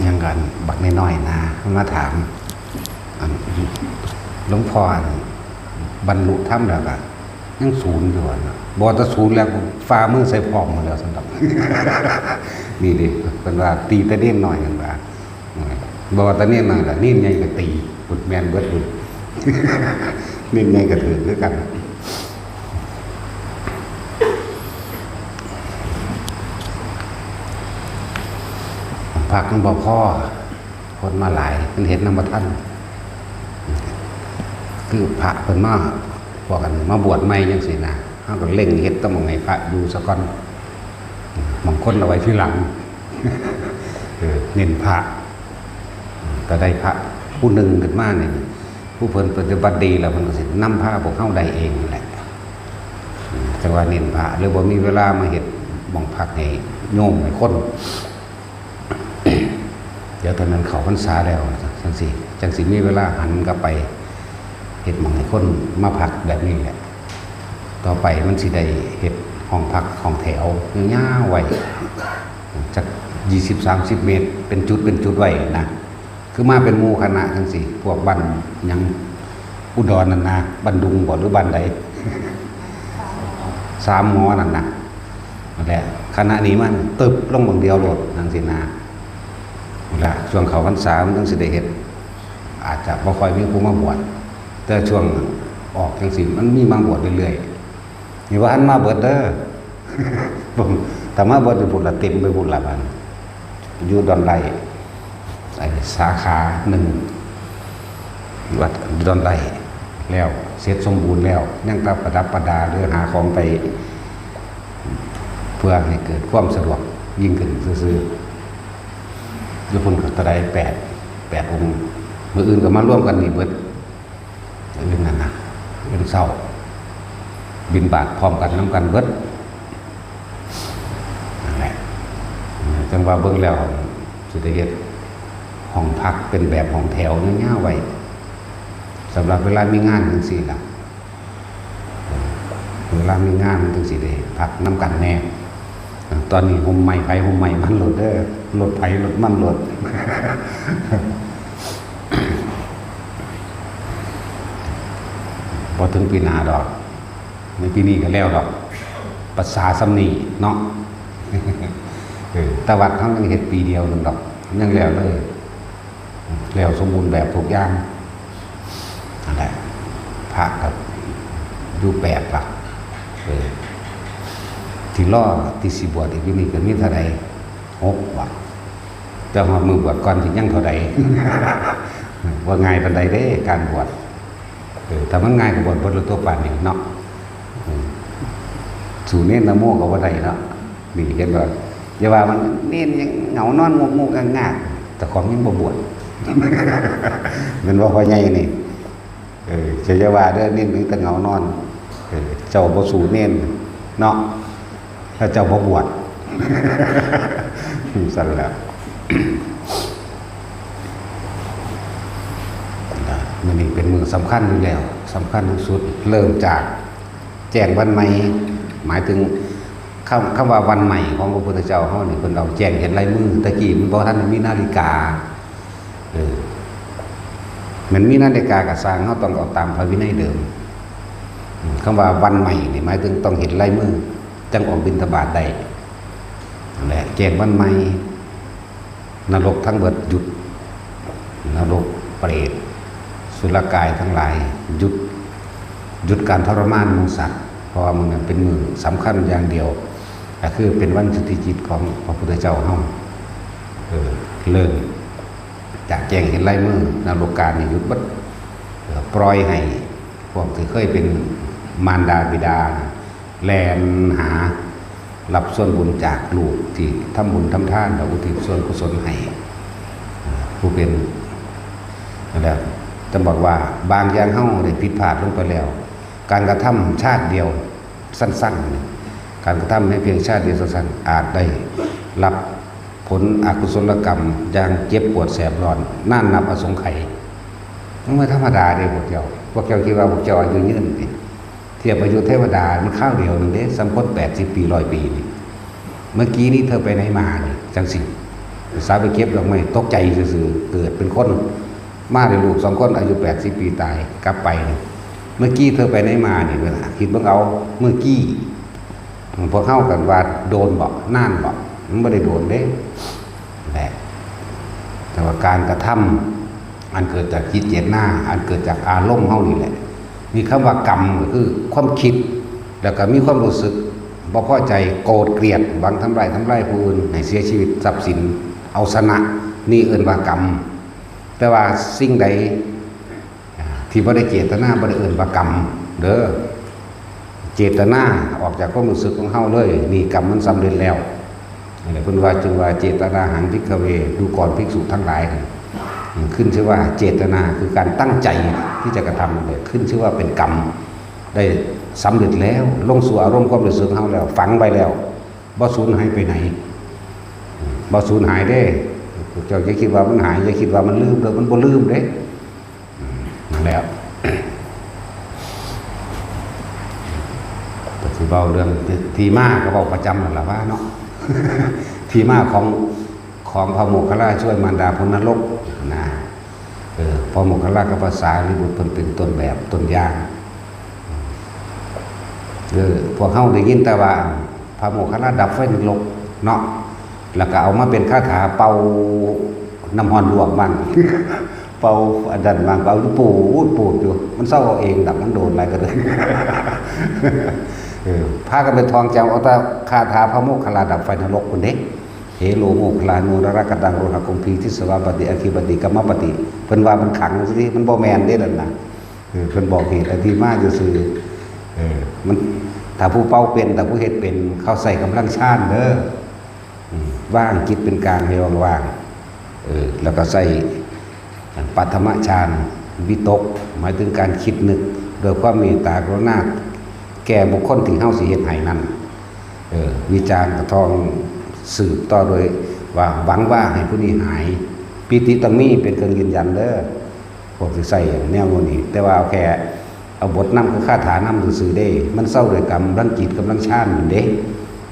ยังกันบักน้อยๆนะมาถามหลวงพ่อบรรลุธรรมแล้วก็ยังศูนย์อยู่นะบอตศูนย์แล้วฟ้ามือใส่พร้อมหมดแล้วสำหรับ นี่ดิเป็นว่าตีตะเด่นหน่อยกันว่าบอตะเด่นหน่อยละนิ่มใหญ่ก็ตีบุดแมนเบิดบุด นิ่มใหญ่ก็ถือด้วยกันพักน้ำบ่พ่อคนมาหลายเป็นเห็นน้ำบ่ท่านคือพระเป็นมาพวกกันมาบวชใหม่ยังสินะเขาก็เล่งเฮ็ดต้องมองไงพระอยู่สักก่อนบางคนเอาไว้ที่หลัง เน้นพระก็ได้พระผู้หนึ่งขึ้นมาเนี่ยผู้เพิ่นปฏิบัติดีแล้วมันก็สินำพระพวกเข้าได้เองแหละแต่ว่าเน้นพระหรือว่ามีเวลามาเฮ็ดบ่งพักให้โยมให้คน เดี๋ยวตอนนั้นเขาพรรษาแล้วจังสิมีเวลาหันกลับไปเฮ็ดหม่องให้คนมาพักแบบนี้แหละต่อไปมันสิได้เฮ็ดห้องพักห้องแถวยาวๆไว้จาก20-30 เมตรเป็นจุดไว้นะคือมาเป็นหมู่คณะจังสิพวกบ้านยังอุดรนั่นนะบ้านดุงบ่หรือบ้านใด3 หมอนั่นนะนั่นแหละคณะนี้มันตึบลงบางเดียวโลดจังสินะละช่วงเขาพรรษามันต้องสิได้เฮ็ดอาจจะบ่ค่อยมีผู้มาบวชแต่ช่วงออกจังสิมันมีมาบวชเรื่อยๆนี่ว่าอันมาเบิดเด้อ ผมแต่มาบวชอยู่พุ่นละเต็มไปพุ่นละบัดอยู่ดอนไร่ไอ้สาขา1วัดดอนไร่แล้วเสร็จสมบูรณ์แล้วยังตาประดับประดาหรือหาของไปเพื่อให้เกิดความสะดวกยิ่งขึ้นซื่อๆอยู่พุ่นก็ตะได8 องค์มื้ออื่นก็มาร่วมกันนี่เบิดอื่นนั่นนะเป็นเศร้าบินบาตพร้อมกันน้ำกันเบิดนั่นแหละจังว่าเบิ่งแล้วสิได้เฮ็ดห้องพักเป็นแบบห้องแถวเงี้ยๆไว้สำหรับเวลามีงานจังซี่ล่ะเวลามีงานจังซี่ได้พักน้ำกันแน่ตอนนี้ห่มไม้ไผห่มไม้มันโหลดเด้อรถไผรถมันโหลด พอถึงปีหน้าดอกในปีนี้ก็แล้วดอกภาษาสำนีเนาะ แต่วัดทั้งยังเฮ็ดปีเดียวนึงดอกยังแล้วเลยแล้วสมบูรณ์แบบทุกอย่างนั่นแหละพระกับอยู่8 ล่ะที่ล่อที่สิบวชอีกอยู่นี่ก็มีเท่าใด6 ว่ะแต่ว่ามือบวชก่อนที่ยังเท่าใด ว่าง่ายปานใดเด้การบวชถ้ามันง่ายก็บวชบ่รู้ตัวปานนี้เนาะสู่เน้นนะโมก็บ่ได้เนาะนี่เห็นบ่อย่าว่ามันเน้นยังเหงานอนงกๆงากๆแต่ของยังบ่บวช มันว่าพ่อใหญ่นี่จะว่าเด้อเน้นถึงแต่เหงานอนเจ้าบ่สู่เน้นเนาะถ้าเจ้าบ่บวช สั่นแหละมันนี่เป็นมือสำคัญอยู่แล้วสำคัญที่สุดเริ่มจากแจ้งวันใหม่หมายถึงคำว่าวันใหม่ของพระพุทธเจ้าเขาเนี่ยเพิ่นเอาแจ้งเห็นลายมือตะกี้มันบ่ทันมีนาฬิกามันมีนาฬิกากับสร้างเขาต้องเอาตามพระวินัยเดิมคำว่าวันใหม่นี่หมายถึงต้องเห็นลายมือจังออกบิณฑบาตได้นั่นแหละแจ้งวันใหม่นรกทั้งเบิดหยุดนรกเปรตสุรกายทั้งหลายหยุดการทรมานมูสัตว์เพราะว่ามันเป็นมือสำคัญอย่างเดียวก็คือเป็นวันสุทธิจิตของพระพุทธเจ้าเฮาเริ่มจากแจ้งเห็นลายมือนรกการนี่หยุดบัดปล่อยให้พวกที่เคยเป็นมารดาบิดาแลนหารับส่วนบุญจากลูกที่ทำบุญทำทานแล้วอุทิศส่วนกุศลให้ผู้เป็นนั่นแหละจะบอกว่าบางอย่างเฮาได้ผิดพลาดลงไปแล้วการกระทำชาติเดียวสั้นๆการกระทำในเพียงชาติเดียวสั้นๆอาจได้รับผลอกุศลกรรมอย่างเจ็บปวดแสบร้อนนั่นนับอสงไขยไม่ธรรมดาเด้พวกเจ้าคิดว่าพวกเจ้าอายุยืนดิเทียบอายุเทวดามันข้าวเดียวนึงเด้สัมพศ80 ปี100 ปีนี่เมื่อกี้นี้เธอไปไหนมานี่จังสิ สาวไปเก็บดอกไม้ตกใจซื่อๆเกิดเป็นคนมาได้ลูก2 คนอายุ80 ปีตายกลับไปเมื่อกี้เธอไปไหนมาเนี่ยคิดเบิ่งเอาเมื่อกี้พวกเข้ากันว่าโดนบ่น่านบ่มันไม่ได้โดนเด้แหละแต่ว่าการกระทำอันเกิดจากจิตเจตนาอันเกิดจากอารมณ์เฮานี่แหละมีคำว่ากรรมก็คือความคิดแล้วก็มีความรู้สึกบ่พอใจโกรธเกลียดบางทำลายผู้อื่นให้เสียชีวิตทรัพย์สินเอาชนะนี่เอิ้นว่ากรรมแต่ว่าสิ่งใดที่บ่ได้เจตนาบ่ได้เอิ้นว่ากรรมเด้อเจตนาออกจากความรู้สึกของเฮาเลยนี่กรรมมันสำเร็จแล้วเพิ่นว่าจึงว่าเจตนาหังภิกขเวดูก่อนภิกษุทั้งหลายขึ้นชื่อว่าเจตนาคือการตั้งใจที่จะกระทำเลยขึ้นชื่อว่าเป็นกรรมได้สำเร็จแล้วลงสู่อารมณ์ความรู้สึกของเฮาแล้วฝังไปแล้วบ่สูญหายไปไหนบ่สูญหายเด้เจ้าอย่าคิดว่ามันหายอย่าคิดว่ามันลืมเด้อมันบ่ลืมเด้นั่นแล้วสิเว้าเรื่องที่มาก็เว้าประจำนั่นล่ะว่าเนาะ ที่มาของพระโมคคัลลาช่วยมารดาพ้นนรกนะพระโมคคัลลากับภาษาลิบุตรเป็นต้นแบบต้นอย่างพวกเฮาได้ยินแต่ว่าพระโมคคัลลาดับไฟนรกเนาะแล้วก็เอามาเป็นคาถาเป่าน้ำร้อนลวกมัน เป่าอันนั้นบางเป่าปูดอยู่มันเศร้าเอาเองดับมันโดนอะไรก็เลยพากันเป็นทองเจ้าเอาแต่คาถาพระโมคคัลลาดับไฟนรกคนเด็กเฮโลโมคลานูรรกตังโรหะคงพีทิสวาปฏิอคิปฏิกัมมปฏิเพิ่นว่ามันขังสิมันบ่แม่นเด้นั่นน่ะเพิ่นบอกเหตุที่มาซื่อมันถ้าผู้เป่าเป็นถ้าผู้เฮ็ดเป็นเขาใส่กำลังชาญเด้อว่างจิตเป็นกลางให้ว่างแล้วก็ใส่ปัทมฌานวิตกหมายถึงการคิดนึกโดยความเมตตากรุณาแก่บุคคลที่เฮาสิเฮ็ดให้นั้นวิจารณ์กระทองสืบต่อโดยว่าหวังว่าให้ผู้นี้หายปิติตังมีเป็นเครื่องยืนยันเด้อพวกที่ใส่แนวนี้แต่ว่าเอาแค่เอาบทนำคือคาถานำซื่อๆเด้มันเศร้าด้วยกรรมรังจิตกำลังชาญเด้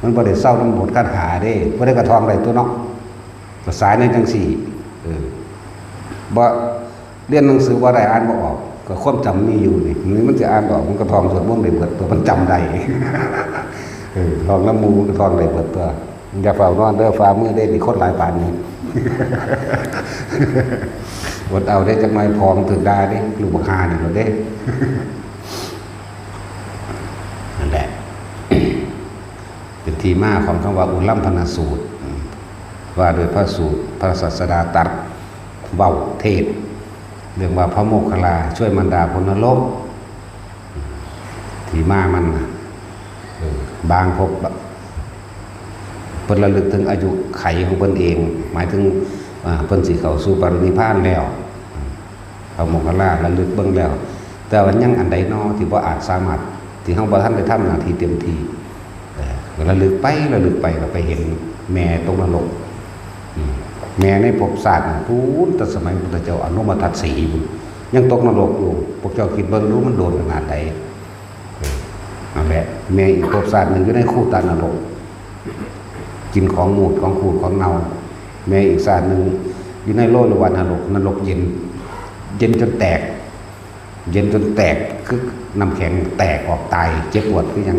มันบ่ได้เศร้านำบทคาถาเด้บ่ได้กระทองได้ตัวเนาะภาษาในจังสี่บ่เรียนหนังสือบ่ได้อ่านบ่ออกก็ความจำมีอยู่นี่มันจะอ่านออกมันกระทองสวดมนต์ได้เบิดตัวมันจำได้ลองน้ำมูกระทองได้เบิดตัวอย่าเฝ้านอนเด้อฟ้ามือได้มีคนหลายปานนี้อดเอาได้จังไมพองถึงได้ดิลูกบักฮานี่เราได้นั่นแหละเป็นที่มาของคำว่าอุลัมพนสูตรว่าโดยพระสูตรพระศาสดาตรัสเว้าเทศเรื่องว่าพระโมคคัลลาช่วยมารดาพ้นนรกที่มามันบางพบเพิ่นระลึกถึงอายุไขของเพิ่นเองหมายถึงเพิ่นสิเข้าสู่ปรินิพพานแล้วพระโมคคัลลาระลึกเบิ่งแล้วแต่ว่ายังอันใดน้อที่บ่อาจสามารถที่เฮาบ่ทันได้ทำหน้าที่เต็มที่ระลึกไปก็ไปเห็นแม่ตกนรกแม่ในภพชาติพูนแต่สมัยพุทธเจ้าอนุมาทัสสียังตกนรกอยู่พวกเจ้าคิดเบิ่งรู้มันโดนขนาดใดนั่นแหละแม่อีกภพชาตินึงอยู่ในคูตานรกกินของหมูดของขูดของเน่าแม่อีกศาสตร์หนึ่งอยู่ในโลกวันนรกเย็นจนแตกคือน้ำแข็งแตกออกตายเจ็บปวดคือยัง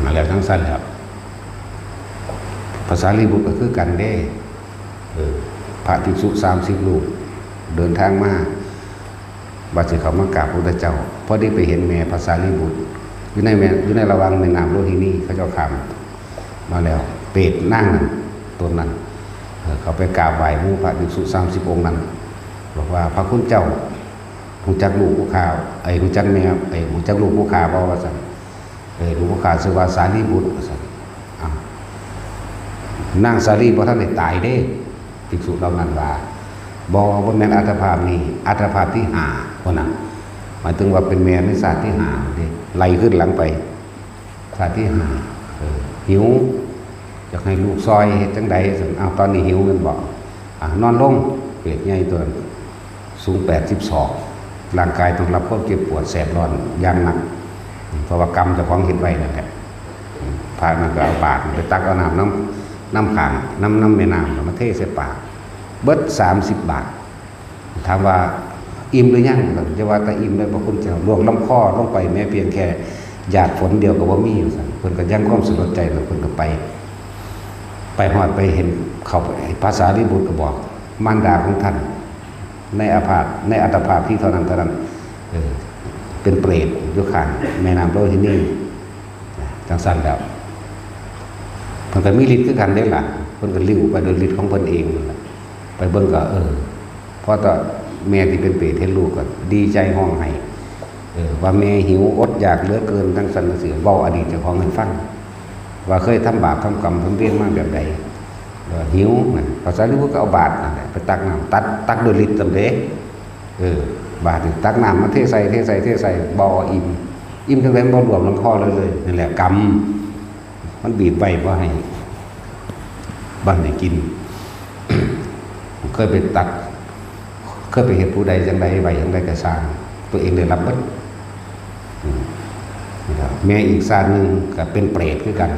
มาแล้วทั้งสั้นครับภาษาลีบุตรก็คือกันเด้พระภิกษุ30 รูปเดินทางมาบัดสิเขามากราบพระพุทธเจ้าพอได้ไปเห็นแม่ภาษาลีบุตรอยู่ในระวังแม่น้ำโลหินีเขาเจ้าขามมาแล้วเปรตนั่งนั่นตัวนั้นเขาไปกราบไหว้หมู่พระภิกษุ30 องค์นั้นบอกว่าพระคุณเจ้าหูจักลูกผู้ข่าวหูจักแม่หูจักลูกผู้ข่าวบ่ว่าซั่นลูกผู้ข่าวชื่อว่าสารีบุตรว่าซั่นนางสารีบ่ทันได้ตายเด้ภิกษุเหล่านั้นว่าบ่แม่นอัตภาพนี้อัตภาพที่5คนนั้นหมายถึงว่าเป็นแม่ในศาสตร์ที่5เด้ไล่ขึ้นหลังไปศาสตร์ที่5หิวอยากให้ลูกซอยเฮ็ดจังใดซั่นตอนนี้หิวแม่นบ่นอนลงเปรตใหญ่ตัวนั้นสูง80 ศอกร่างกายต้องรับความเจ็บปวดแสบร้อนอย่างหนักเพราะว่ากรรมเจ้าของเฮ็ดไว้นั่นแหละพระนั้นก็เอาบาตรไปตักเอาน้ำ น้ำขางน้ำแม่น้ำแล้วมาเทใส่ปากเบิด30 บาทถามว่าอิ่มหรือยังจะว่าแต่อิ่มเลยพระคุณเจ้าลวงลำคอลงไปแม้เพียงแค่หยาดฝนเดียวก็บ่มีอยู่สั่นเพิ่นก็ยังความสนใจแล้วเพิ่นก็ไปฮอดไปเห็นเขาภาษาลิบุตรก็บอกมารดาของท่านในอัตภาพที่เท่านั้นเป็นเปรตอยู่ข้างแม่น้ำโลหินีจังซั่นแล้วเพิ่นก็มีฤทธิ์คือกันได้ล่ะเพิ่นก็ลิ้วไปโดยฤทธิ์ของเพิ่นเองไปเบิ่งก็เพราะต่อแม่ที่เป็นเปรตเห็นลูกก็ดีใจห้องไห้ว่าแม่หิวอดอยากเหลือเกินทั้งสันเสือเว้าอดีตเจ้าของให้ฟังว่าเคยทำบาปทำกรรมทำเวรมาแบบใดหิวภาษาลิบุตรก็เอาบาตรนั่นแหละไปตักน้ำตักโดยฤทธิ์สำเร็จบาตรตักน้ำมาเทใส่บ่อิ่มจังได๋บ่รวมลงคอเลยนั่นแหละกรรมมันบีบไว้บ่ให้บังได้กิน เคยไปตักเคยไปเห็นผู้ใดจังใดไว้จังใดก็สร้างตัวเองได้รับเบิดแม่อีกศาสตร์นึงก็เป็นเปรตคือกัน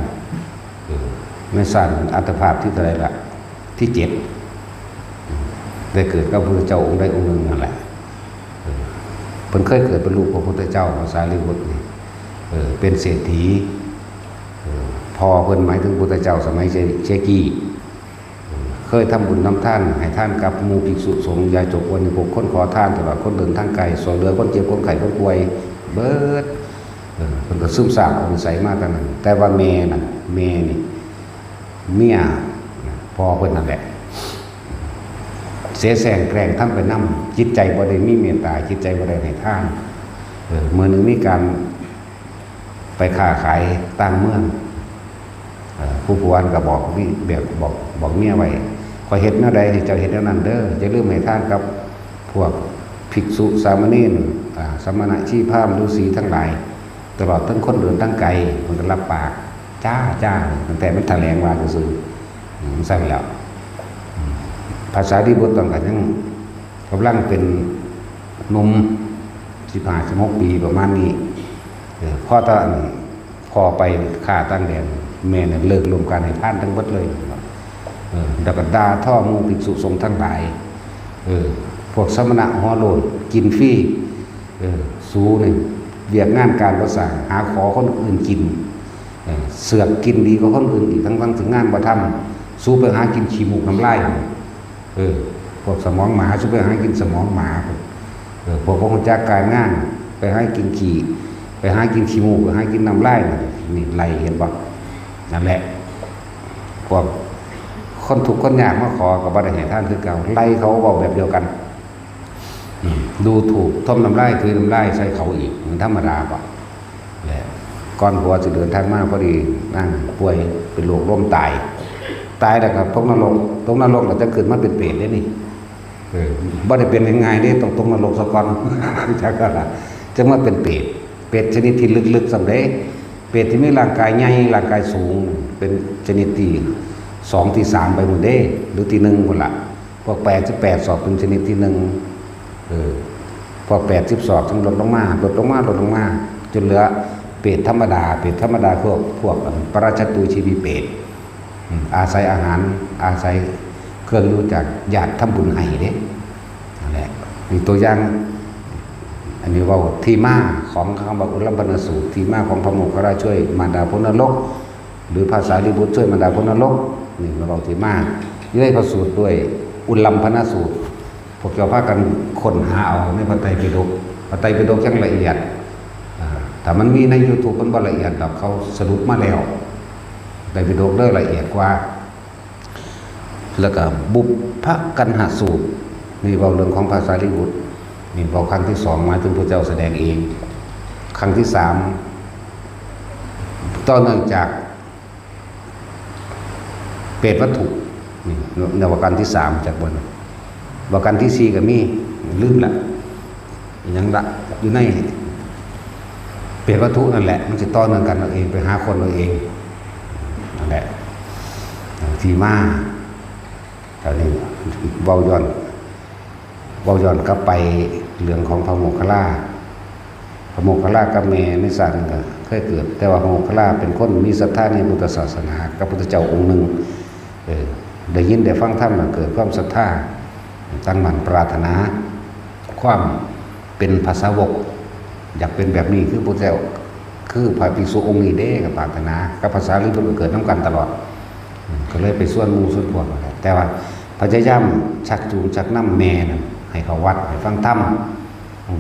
แม่ศาสตร์อัตภาพที่เท่าไหร่ล่ะที่7ได้เกิดกับพระพุทธเจ้าองค์ใดองค์หนึ่งนั่นแหละเพิ่นเคยเกิดเป็นลูกพระพุทธเจ้าภาษาลิบุตรนี่เป็นเศรษฐีพอเพิ่นหมายถึงพุทธเจ้าสมัยเชกีเคยทำบุญทำทานให้ท่านกับหมู่ภิกษุสงฆ์ยาจกวันนี้พวกคนขอทานตลอดคนเดินทางไกลสวยเรือคนเจ็บคนไข้คนป่วยเบิดเพิ่นก็ซึมซาบเอานิสัยมากันนั้นแต่ว่าแม่นี่เมียพอเพิ่นนั่นแหละเสแสร้งแกล้งทำไปนำจิตใจบ่ได้มีเมตตาจิตใจบ่ได้ให้ทานเมื่อนึงมีการไปค้าขายต่างเมืองผู้พวนก็บอกแบบบอกเมียไว้ขอเฮ็ดแนวใดให้เจ้าเฮ็ดแนวนั้นเด้ออย่าลืมให้ทานกับพวกภิกษุสามเณรสมณะชีพราหมณ์ฤาษีทั้งหลายตลอดทั้งคนเดินทั้งไกลมันก็รับปากจ้าตั้งแต่มันแถลงว่าซื่อมันใส่แล้วภาษาที่บทต้องกันยังกำลังเป็นหนุ่ม15-16 ปีประมาณนี้พอไปฆ่าตั้งแดนแม่เนี่ยเลิกรวมกันให้ท่านทั้งหมดเลยแล้วก็ด่าท่อหมู่ภิกษุสงฆ์ทั้งหลายพวกสมณะหัวโลนกินฟรีสู้นี่เวียกงานการประสานหาขอคนอื่นกินเสือกกินดีกว่าคนอื่นอีกทั้งถึงงานบ่ทำสู้ไปหากินขี้มูกน้ำลายพวกสมองหมาสู้ไปหากินสมองหมาพวกคนจากการงานไปหากินขี้ไปหากินขี้มูกไปหากินน้ำลายนี่ไล่เห็นบ่นั่นแหละพวกคนถูกคนยากมาขอกับบ่ได้ให้ท่านคือเก่าไล่เขาบอกแบบเดียวกันดูถูกท่มน้ำลายคือน้ำลายใส่เขาอีกมันธรรมดาป่ะแหละก่อนหัวจะเดินทางมาพอดีนั่งป่วยเป็นโรคล้มตายแล้วก็ตกนรกเราจะเกิดมาเป็นเปรตได้นี่บ่ได้เป็นง่ายๆนี่ต้องตกนรกซะก่อนจักก็ล่ะจะมาเป็นเปรตชนิดที่ลึกๆสำเร็จเปรตที่มีร่างกายใหญ่ร่างกายสูงเป็นชนิดที่2ที่3ไปหมดเด้หรือที่1หมดละพวก88สอบเป็นชนิดที่1พวก80สอบทั้งลดลงมาจนเหลือเปรตธรรมดาพวกปราชตุชีวิเปรตอาศัยอาหารอาศัยเครื่องรู้จักญาติทำบุญให้เด้นั่นแหละมีตัวอย่างอันนี้ว่าที่มาของคำว่าอุลัมพนสูตรที่มาของพระโมคคัลลาช่วยมารดาพ้นนรกหรือภาษาลิบุตรช่วยมารดาพ้นนรกนี่เราที่มายื่นพระสูตรด้วยอุลัมพนสูตรพวกเจ้าพากันค้นหาเอาในพระไตรปิฎกช่างละเอียดแต่มันมีใน YouTube มันบ่ละเอียดดอกเขาสรุปมาแล้วไตรปิฎกเด้อละเอียดกว่าแล้วก็บุพพกันหสูตรนี่เว้าเรื่องของภาษาลิบุตรนี่เว้าครั้งที่2มาถึงพระเจ้าแสดงเองครั้งที่3ต่อเนื่องจากเปรตวัตถุนี่ในวรรกันที่3จากบนวรรกันที่4ก็มีลืมละยังละอยู่ในเปรตวัตถุนั่นแหละมันจะต่อเนื่องกันเอาเองไปหาคนเอาเองนั่นแหละที่มาตอนนี้เว้าย้อนกลับไปเรื่องของพระโมคคัลลากับแม่ไม่สั่นก็เคยเกิดแต่ว่าพระโมคคัลลาเป็นคนมีศรัทธาในพุทธศาสนากับพุทธเจ้าองค์หนึ่ง ได้ยินได้ฟังธรรมเกิดความศรัทธาตั้งมั่นปรารถนาความเป็นภาษาวกอยากเป็นแบบนี้คือพระเจ้าคือพระภิกษุองค์นี้เด้กับปรารถนากับภาษาลิบุตรเกิดน้ำกันตลอดก็เลยไปส่วนมูส่วนพวกอะไรแต่ว่าพยายามชักจูงชักน้ำแม่นะให้เขาวัดให้ฟังธรรม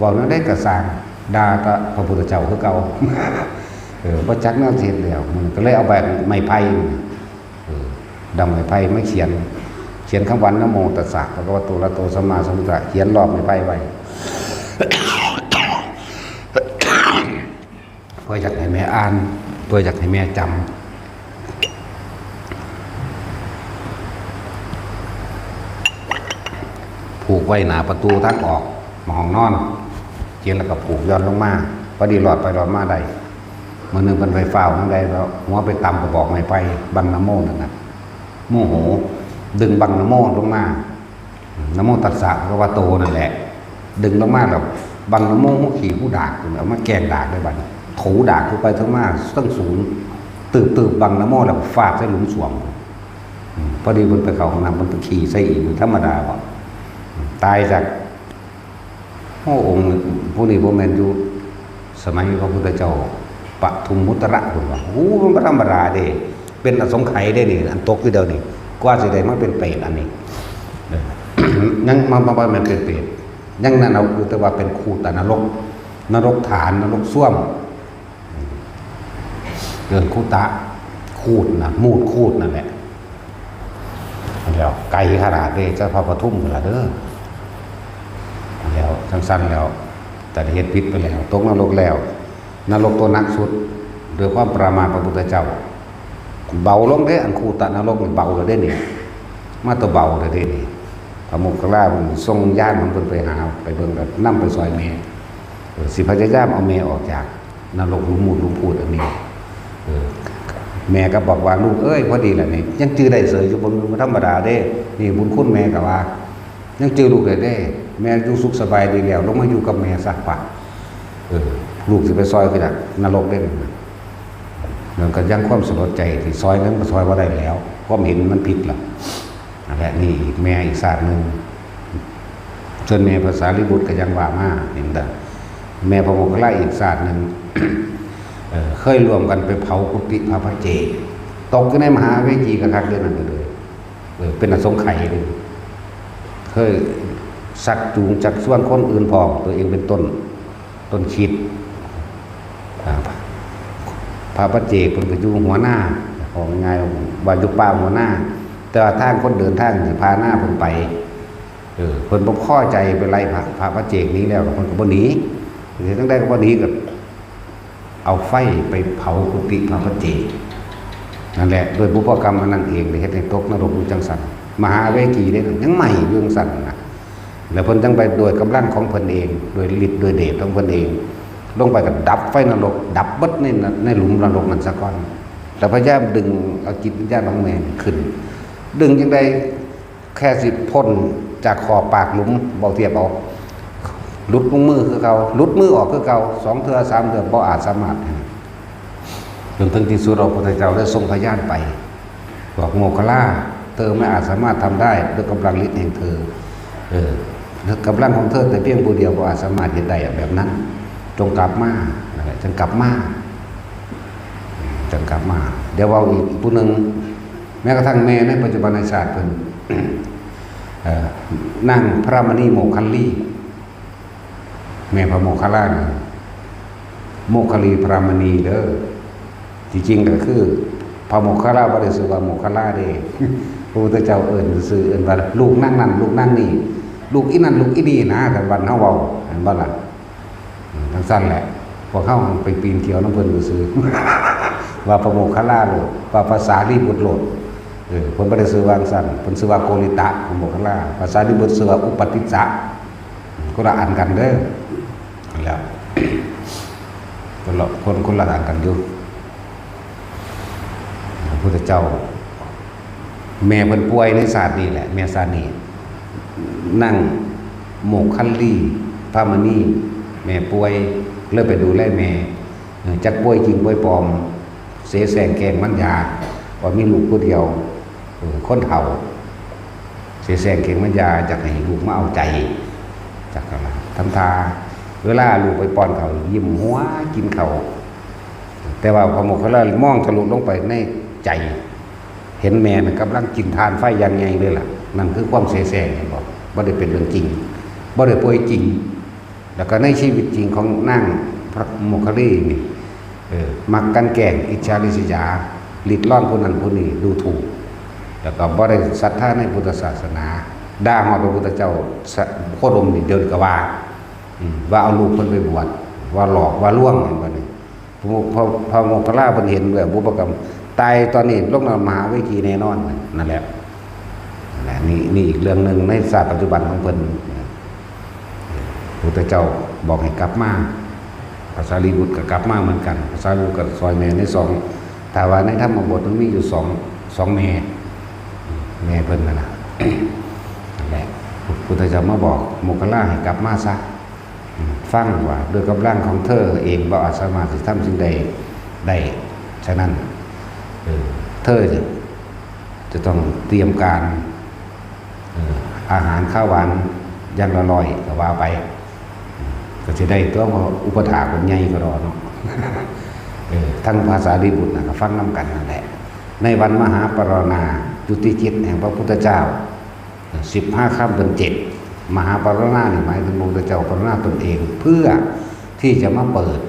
บอกนั้นได้กระสางดาตะพระพุทธเจ้าคือเก่าพระจักน่าเทียนแล้วมันก็เลยเอาแบบไม้ไผ่ดำไม้ไผ่ไม่เขียนคำวันนะโมตัสสะพระพุทโธละโตสัมมาสัมพุทธัสสะเขียนรอบไม้ไผ่ไว้เพื่ออยากให้แม่อ่านเพื่ออยากให้แม่จำผูกไว้หน้าประตูทางออกห้องนอนเขียนแล้วก็ผูกย้อนลงมาพอดีหลอดไปหลอดมาได้มื่อนึงเป็นไฟฟ้าทั้งใดแล้วหัวไปต่ำก็บอกไม่ไปบังนโมนั่นนะโมโหดึงบังนโมลงมานโมตัสสะพระวะโตนั่นแหละดึงลงมาแล้วบังนโมหัวขี่ผู้ดากเอามาแกงดากได้บัดถูดากขึ้นไปทั้งมาตั้งศูนย์ตืบบังนโมแล้วฟาดใส่หลุมสวงพอดีมันไปเขาของน้ำมันไปขี่ใส่อีกธรรมดาบอกตายจากพระองค์ผู้นี้โบแมนอยู่สมัยพระพุทธเจ้าปทุมมุตระคุณว่าโอ้มันธรรมดาเด้เป็นอสงไขยได้นี่อันตกที่เดียวนี่กว่าสิได้มาเป็นเปรตอันนี้ยังมาเป็นเปรตยังนั่นเอาคือแต่ว่าเป็นคูตนรกฐานนรกส้วมเรื่องคูตะคูดนะมูดคูดนั่นแหละแล้วไก่ขนาดนี้จะพาปทุมกันละเด้อแล้วสั้นๆแล้วแต่เหตุพิษไปแล้วตกนรกแล้วนรกตัวนักสุดโดยความประมาทพระพุทธเจ้าเบาลงได้อันคูตะนรกมันเบาเลยได้นี่มาตัวเบาเลยได้นี่พระโมคคัลลาทรงญาติมันไปหาไปเบิ่งกันนั่งไปซอยเมย์สิพยายามเอาเมย์ออกจากนรกลุมมูดลุมพูดอันนี้แม่ก็บอกว่าลูกเอ้ยพอดีแหละนี่ยังจื้อได้เสยอยู่บนมือธรรมดาเด้นี่บุญคุณแม่กับว่ายังจื้อลูกได้แม่อยู่สุขสบายดีแล้วลงมาอยู่กับแม่สักปะลูกสิไปซอยขึ้นนรกได้เหมือนกันยังความสลดใจที่ซอยนั้นก็ซอยว่าได้แล้วความเห็นมันผิดล่ะและนี่อีกแม่อีกศาสตร์หนึ่งส่วนแม่ภาษาลิบุตรก็ยังว่ามาเห็นแต่แม่พระโมคคัลลาอีกศาสตร์หนึ่งเคยรวมกันไปเผากุฏิพระพัจเจตกในมหาเวจีกระคักเรื่องนั้นเลยเป็นอสงไขยเลยเคยสักจูงจักส่วนคนอื่นพอตัวเองเป็นต้นคิดพระพัจเจเป็นกระยูหัวหน้าของไงวายุป้าหัวหน้าแต่ว่าทางคนเดินทางสิพาหน้าเพิ่นไปเพิ่นบ่ข้อใจไปไล่พระพัจเจกนี้แล้วเพิ่นก็บ่หนีทั้งได้ก็บ่หนีกับเอาไฟไปเผากุฏิพระพัจเจกนั่นแหละโดยบุพกรรมมันนั่นเองเลยเฮ็ดให้ตกนรกจังสันมหาเวจีได้ยังใหม่เรื่องสันนะแล้วเพิ่นจังไปโดยกำลังของเพิ่นเองโดยฤทธิ์โดยเดชของเพิ่นเองลงไปก็ดับไฟนรกดับเบิดในหลุมนรกนั่นซะก่อนแต่พยายามดึงเอาจิตวิญญาณของแม่ขึ้นดึงจังได๋แค่สิพ้นจากขอบปากหลุมบ่เทียบเอาหลุดมือคือเก่าหลุดมือออกคือเก่า2เทื่อ3เทื่อบ่อาจสามารถจนถึงที่สุดพระพุทธเจ้าได้ทรงพยานไปบอกโมคคัลลาเธอไม่อาจสามารถทำได้ด้วยกำลังฤทธิ์แห่งเธอกำลังของเธอแต่เพียงผู้เดียวบ่อาจสามารถเฮ็ดได้แบบนั้นจงกลับมาจงกลับมาเดี๋ยวว่าอีกผู้นึงแม้กระทั่งแม่ในปัจจุบันในศาสตร์เพิ่นนั่งพระมณีโมคคัลลีแม่พระโมคคัลลาโมคคัลลีพระมณีเด้อจริงๆก็คือพระโมคคัลลาบ่ได้ชื่อว่าโมคคัลลาเด้พระพุทธเจ้าเอิ้นซื่อเอิ้นว่าลูกนั่งนั่นลูกนั่งนี่ลูกอีนั่นลูกอีนี่นะกันวันเฮาเว้าเห็นบ่ล่ะทั้งสั้นแหละพวกเฮาไปปีนเกี่ยวน้ำเพิ่นซื่อว่าพระโมคคัลลาโลดว่าภาษาลีบุตรโลดเพิ่นบ่ได้ชื่อว่าสั้นเพิ่นชื่อว่าโกริตะพระโมคคัลลาภาษาลีบุตรชื่อว่าอุปติสสะคนละอันกันเด้อแล้วคนละอันกันอยู่พระพุทธเจ้าแม่เพิ่นป่วยในศาสตร์นี้แหละแม่ศาสตร์นี้นั่งโมคคัลลีพระมณีแม่ป่วยเลยไปดูแลแม่จักป่วยจริงป่วยปลอมเสแสร้งแกล้งมันยาว่ามีลูกผู้เดียว คนเฒ่าเสียแสงเข่งมันยาจากให้ลูกมาเอาใจจากอะไรทำทาเวลาลูกไปป้อนเขายิ้มหัวกินเขาแต่ว่าพอโมกขลามองทะลุลงไปในใจเห็นแม่มันกำลังกินทานไฟยังไงเลยล่ะนั่นคือความเสียแสงบอกบ่ได้เป็นเรื่องจริงบ่ได้ป่วยจริงแล้วก็ในชีวิตจริงของนั่งพระโมคคัลลีนี่มักกันแกล้งอิจฉาริษยาลิดล่อนผู้นั้นผู้นี้ดูถูกแล้วก็บ่ได้ศรัทธาในพุทธศาสนาด่าฮอดพระพุทธเจ้าโคดมนี่เดินก็ว่าเอาลูกเพิ่นไปบวชว่าหลอกว่าล่วงอย่างนี้พระโมคคัลลาเพิ่นเห็นแบบบุพกรรมตายตอนนี้ลงนมหาวิธีแน่นอนนั่นแหละนี่อีกเรื่องนึงในศาสตร์ปัจจุบันของเพิ่นพระพุทธเจ้าบอกให้กลับมาพระสารีบุตรก็กลับมาเหมือนกันพระสารีบุตรก็ซอยแม่ใน2แต่ว่าในธรรมบทมันมีอยู่2แม่เพิ่นนั่นน่ะ นั่นแหละพุทธเจ้ามาบอกโมคคัลลาให้กลับมาซะฟังว่าด้วยกำลังของเธอเองบ่อาจสามารถที่ทำสิ่งใดได้ฉะนั้นเธอจะต้องเตรียมการอาหารข้าวหวานอย่างละร้อยก็ว่าไปก็จะได้ตัวอุปถาคนใหญ่ก็รอเนาะ ทั้งภาษาลีบุตรก็ฟังน้ำกันนั่นแหละในวันมหาปรณาจุติจิตแห่งพระพุทธเจ้า15 ค่ำเดือน 7มหาปรณาหมายถึงพระพุทธเจ้าปรณาตนเองเพื่อที่จะมาเปิด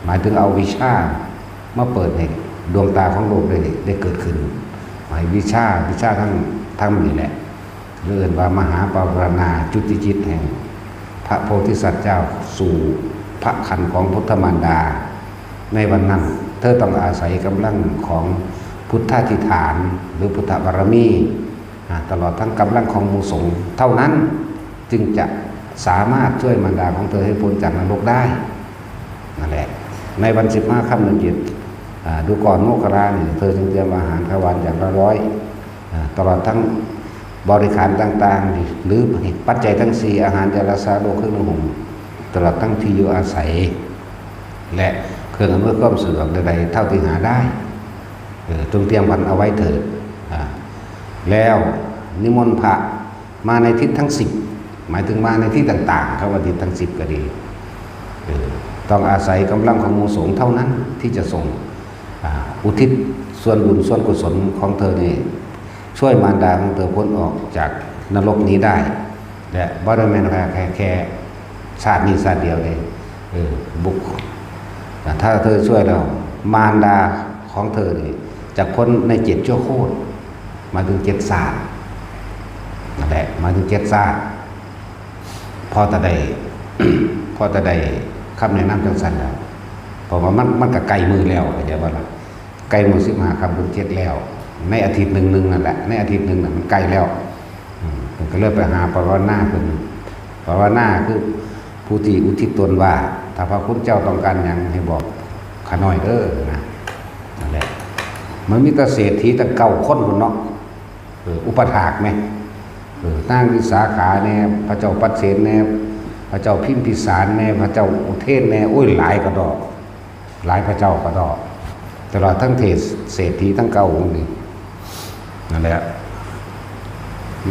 หมายถึงเอาวิชามาเปิดให้ดวงตาของโลกได้เกิดขึ้นหมายวิชาทั้งนี่แหละเรียกว่ามหาปรณาจุติจิตแห่งพระโพธิสัตว์เจ้าสู่พระคันของพุทธมารดาในวันนั้นเธอต้องอาศัยกำลังของพุทธาธิฐานหรือพุทธบารมีตลอดทั้งกำลังของหมู่สงฆ์เท่านั้นจึงจะสามารถช่วยมารดาของเธอให้พ้นจากนรกได้นั่นแหละในวัน15 ค่ำเดือน 7ดูก่อนโมคคัลลาเนี่ยเธอจึงเตรียมอาหารข้าวหวานอย่างละร้อยตลอดทั้งบริการต่างๆหรือปัจจัยทั้ง4อาหารยาละสาโลเครื่องนุ่งห่มตลอดทั้งที่อยู่อาศัยและเครื่องอำนวยความสะดวกใดๆเท่าที่หาได้จงเตรียมพันเอาไว้เถิดแล้วนิมนต์พระมาในทิศทั้ง10หมายถึงมาในที่ต่างๆเขาว่าทิศทั้ง10ก็ดีต้องอาศัยกำลังของหมู่สงฆ์เท่านั้นที่จะส่งอุทิศส่วนบุญส่วนกุศลของเธอนี่ช่วยมารดาของเธอพ้นออกจากนรกนี้ได้และบ่ได้แม่นแค่ชาตินี้ชาติเดียวเลยบุคถ้าเธอช่วยแล้วมารดาของเธอนี่จะพ้นใน7 ชั่วโคตรมาถึง7 ศาสตร์นั่นแหละมาถึง7 ศาสตร์พอจะได้คำแนะนำจังสันแล้วเพราะว่ามันก็ไกลมือแล้วเดี๋ยวว่าล่ะไกลมือ15 ค่ำเดือน 7แล้วในอาทิตย์หนึ่งนั่นแหละในอาทิตย์หนึ่งน่ะมันไกลแล้วผมก็เริ่มไปหาปรณาขึ้นปรณาคือผู้ที่อุทิศตนว่าถ้าพระคุณเจ้าต้องการอย่างให้บอกขาน้อยนะนั่นแหละมันมีแต่เศรษฐีตั้ง9 คนคนเนาะอุปถากไหมตั้งวิสาขาแน่พระเจ้าปัสเสนแน่พระเจ้าพิมพิสารแน่พระเจ้าอุเทนแน่โอ้ยหลายกระดอกหลายพระเจ้ากระดอกตลอดทั้งเศรษฐีทั้ง9 องค์นี่นั่นแหละ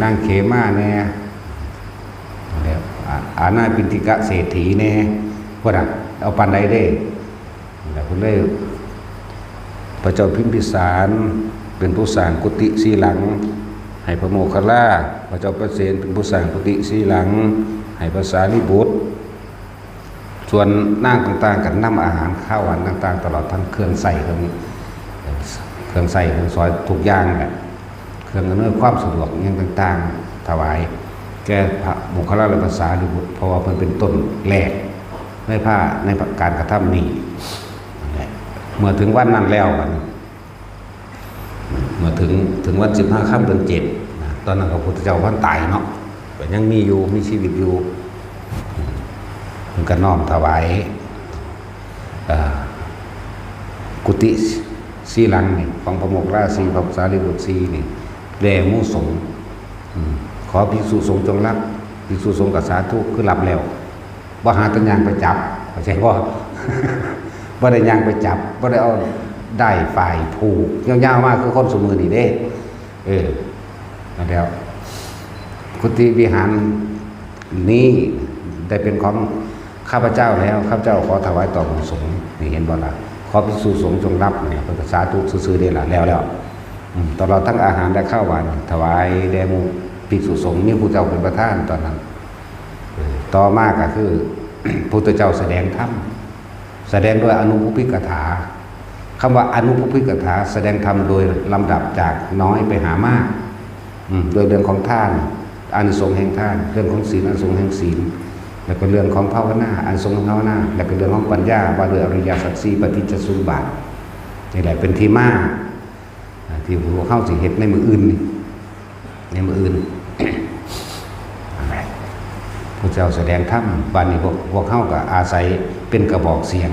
นางเขมาแน่นั่นแหละอาณาปินติกะเศรษฐีแน่พวกนั้นเอาปันใดได้แล้วคุณเลยพระเจ้าพิมพิสารเป็นผู้สร้างกุฏิ4 หลังให้พระโมคคัลลาพระเจ้าปัสเสนเป็นผู้สร้างกุฏิ4 หลังให้ภาษาลิบุตรส่วนนางต่างๆกันนำอาหารข้าวหวานต่างๆตลอดทั้งเครื่องใส่เครื่องใส่เครื่องซอยทุกอย่างแหละเครื่องอำนวยความสะดวกอย่างต่างๆถวายแก่พระโมคคัลลาและภาษาลิบุตรเพราะว่ามันเป็นต้นแรกในการกระทำนี้เมื่อถึงวันนั้นแล้วกันเมื่อถึงวัน15 ค่ำเดือน 7ตอนนั้นพระพุทธเจ้าท่านตายเนาะแต่ยังมีชีวิตอยู่มันก็น้อมถวายกุฏิ4 หลังนี่ของพระโมคคัลลา4พระสารีบุตร4นี่แด่หมู่สงฆ์ขอภิกษุสงฆ์จงรับภิกษุสงฆ์ก็สาธุคือรับแล้วบ่หาตัญญางไปจับเข้าใจบ่ บ่ได้ย่างไปจับบ่ได้เอาได้ฝ่ายผูกยาวๆมากคือคนสมือนี่เด้ นั่นแล้วกุฏิวิหารนี้ได้เป็นของข้าพเจ้าแล้วข้าพเจ้าขอถวายต่อหมู่สงฆ์นี่เห็นบ่ล่ะขอภิกษุสงฆ์จงรับเนี่ยเป็นสาธุซื่อๆได้ล่ะแล้วตลอดทั้งอาหารและข้าวหวานถวายแด่หมู่ภิกษุสงฆ์มีผู้เจ้าเป็นประธานตอนนั้นต่อมาก็คือ พุทธเจ้าแสดงธรรมแสดงด้วยอนุภุพิกถาคำว่าอนุภุพิกถาแสดงธรรมโดยลำดับจากน้อยไปหามากโดยเรื่องของท่านอานิสงส์แห่งท่านเรื่องของศีลอานิสงส์แห่งศีลแล้วก็เรื่องของภาวนาอานิสงส์ของภาวนาแล้วก็เรื่องของปัญญาว่าด้วยอริยสัจสี่ปฏิจจสมุปบาทนี่แหละเป็นที่มาที่พวกเข้าสิเหตุในมืออื่นในมืออื่นพระเจ้าแสดงธรรมบัดนี้พวกเข้าก็อาศัยเป็นกระบอกเสียง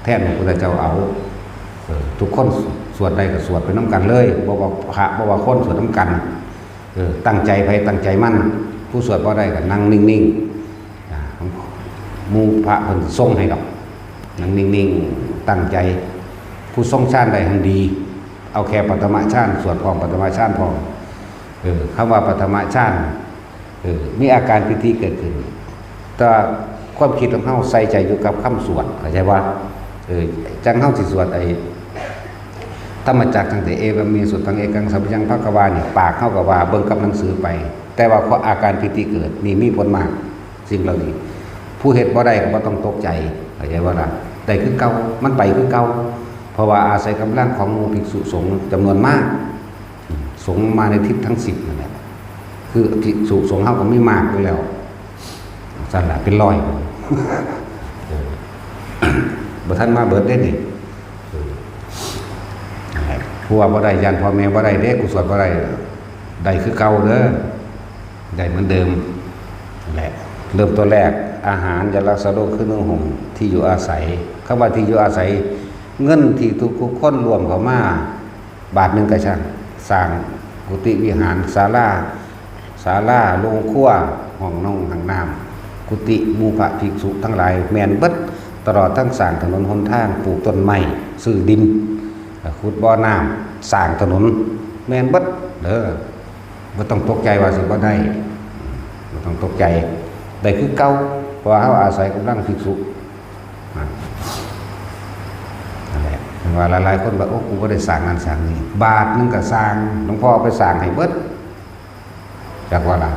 แทนพระเจ้าเอาทุกคนสวดใดก็สวดไปน้ำกันเลยบอกว่าพระบอกว่าคนสวดน้ำกันตั้งใจไปตั้งใจมั่นผู้สวดบ่ได้ก็นั่งนิ่งๆมูพระเพิ่นทรงให้ดอกนั่งนิ่งๆตั้งใจผู้ทรงฌานใดทันดีเอาแค่ปฐมฌานสวดพร้อมปฐมฌานพร้อมคำว่าปฐมฌานมีอาการพิธีเกิดขึ้นแต่ความคิดของเฮาใส่ใจอยู่กับคำสวดเข้าใจว่าจังเฮาสิสวดไอ้ธรรมจักรตั้งแต่เอวมีสุดทั้งเอกังสัพยังภควานี่ปากเฮาก็ว่าเบิ่งกับหนังสือไปแต่ว่าพออาการพิธีเกิดนี่มีผลมากสิ่งเหล่านี้ผู้เฮ็ดบ่ได้ก็บ่ต้องตกใจเข้าใจว่าล่ะได้คือเก่ามันไปคือเก่าเพราะว่าอาศัยกำลังของหมู่ภิกษุสงฆ์จำนวนมากสงฆ์มาในทิศทั้ง10นั่นแหละคือภิกษุสงฆ์เฮาก็มีมากอยู่แล้วสั่นล่ะเป็นร้อยบ่ทันมาเบิดได้นี่ผู้ว่าบ่ได้ยันพ่อแม่บ่ได้เด้กุศลบ่ได้ได้คือเก่าเด้อได้เหมือนเดิมนั่นแหละเริ่มตัวแรกอาหารยารักษาโรคคือเนื้อห่มที่อยู่อาศัยคำว่าที่อยู่อาศัยเงินที่ทุกคนรวมเข้ามาบาทนึงก็ช่างสร้างกุฏิวิหารศาลาโรงครัวห้องน้องห้องน้ำกุฏิหมู่พระภิกษุทั้งหลายแม่นเบิดตลอดทั้งสร้างถนนหนทางปลูกต้นไม้ซื้อดินขุดบ่อน้ำสร้างถนนแม่นเบิดเด้อบ่ต้องตกใจว่าสิบ่ได้บ่ต้องตกใจได้คือเก่าเพราะเฮาอาศัยกำลังภิกษุนั่นแหละว่าหลายๆคนว่าโอ้กูบ่ได้สร้างนั้นสร้างนี้บาทนึงก็สร้างหลวงพ่อไปสร้างให้เบิดจักว่าล่ะ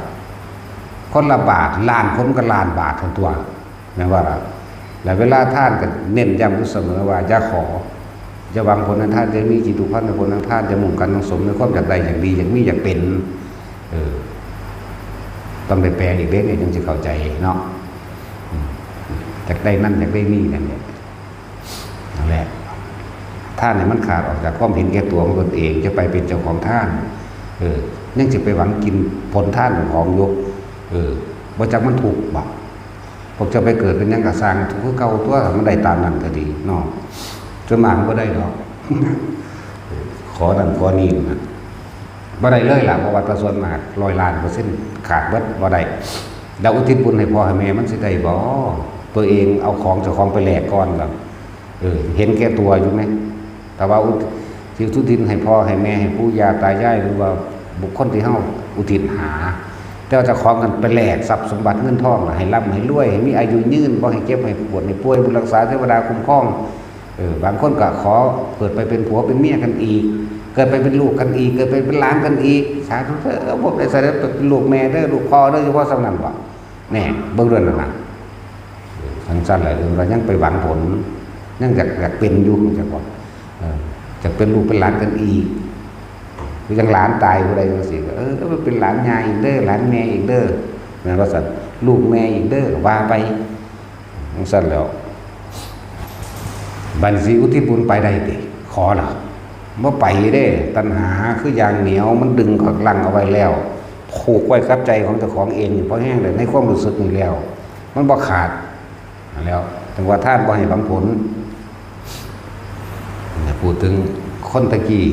คนละบาทล้านคนก็ล้านบาททั้งตัวแม่นว่าล่ะแล้วเวลาท่านก็เน้นย้ำอยู่เสมอว่าอย่าขอจะหวังผลนั้นท่านจะมีจิตตุพันธ์ในผลนั้นท่านจะมุ่งกันทั้งสมในความอยากใดอย่างดีอย่างมีอยากเป็นต้องได้แปลอีกเรื่องนึงจึงจะเข้าใจเนาะอยากได้นั่นอยากได้นี่นั่นแหละท่านเนี่ยมันขาดออกจากความเห็นแก่ตัวของตนเองจะไปเป็นเจ้าของท่านยังจะไปหวังกินผลท่านของยกว่าจากมันถูกบ่พวกจะไปเกิดเป็นยังกระสร้างทุกเก่าตัวมันได้ตามนั้นก็ดีเนาะจนมาก็ได้หรอกขอนั่นขอนี่นะบ่ได้เลยล่ะเพราะว่าส่วนมาก100% ขาดเบิดบ่ได้แล้วอุทิศบุญให้พ่อให้แม่มันสิได้บ่ตัวเองเอาของเจ้าของไปแลกก่อนล่ะเห็นแก่ตัวอยู่ไหมแต่ว่าที่อุทิศให้พ่อให้แม่ให้ปู่ย่าตายายหรือว่าบุคคลที่เฮาอุทิศหาแต่ว่าเจ้าของกันไปแลกทรัพย์สมบัติเงินทองล่ะให้ร่ำให้รวยให้มีอายุยืนบ่ให้เจ็บให้ปวดให้ป่วยบุญรักษาเทวดาคุ้มครองบางคนก็ขอเกิดไปเป็นผัวเป็นเมียกันอีกเกิดไปเป็นลูกกันอีกเกิดไปเป็นหลานกันอีกสาธุเถอะบ่ได้ใส่เป็นลูกแม่เด้อลูกพ่อเด้อเฉพาะสำนั้นบ่แน่เบิ่งเรื่องนั้นน่ะสั้นๆแหละเรายังไปหวังผลยังอยากเป็นอยู่จังว่าจะเป็นลูกเป็นหลานกันอีกคือยังหลานตายบ่ได้จังซี่มันเป็นหลานยายอีกเด้อหลานแม่อีกเด้อแม่นว่าซั่นลูกแม่อีกเด้อว่าไปจังซั่นแล้วบัญชีอุทิศบุญไปได้ติขอล่ะบ่ไปเด้ตัณหาคืออย่างเหนียวมันดึงกับลังเอาไว้แล้วผูกไว้กับใจของเจ้าของเองเพราะแห้งเลยในความรู้สึกนี่แล้วมันบ่ขาดแล้วถึงว่าท่านบ่ให้หวังผลพูดถึงคนตะกี้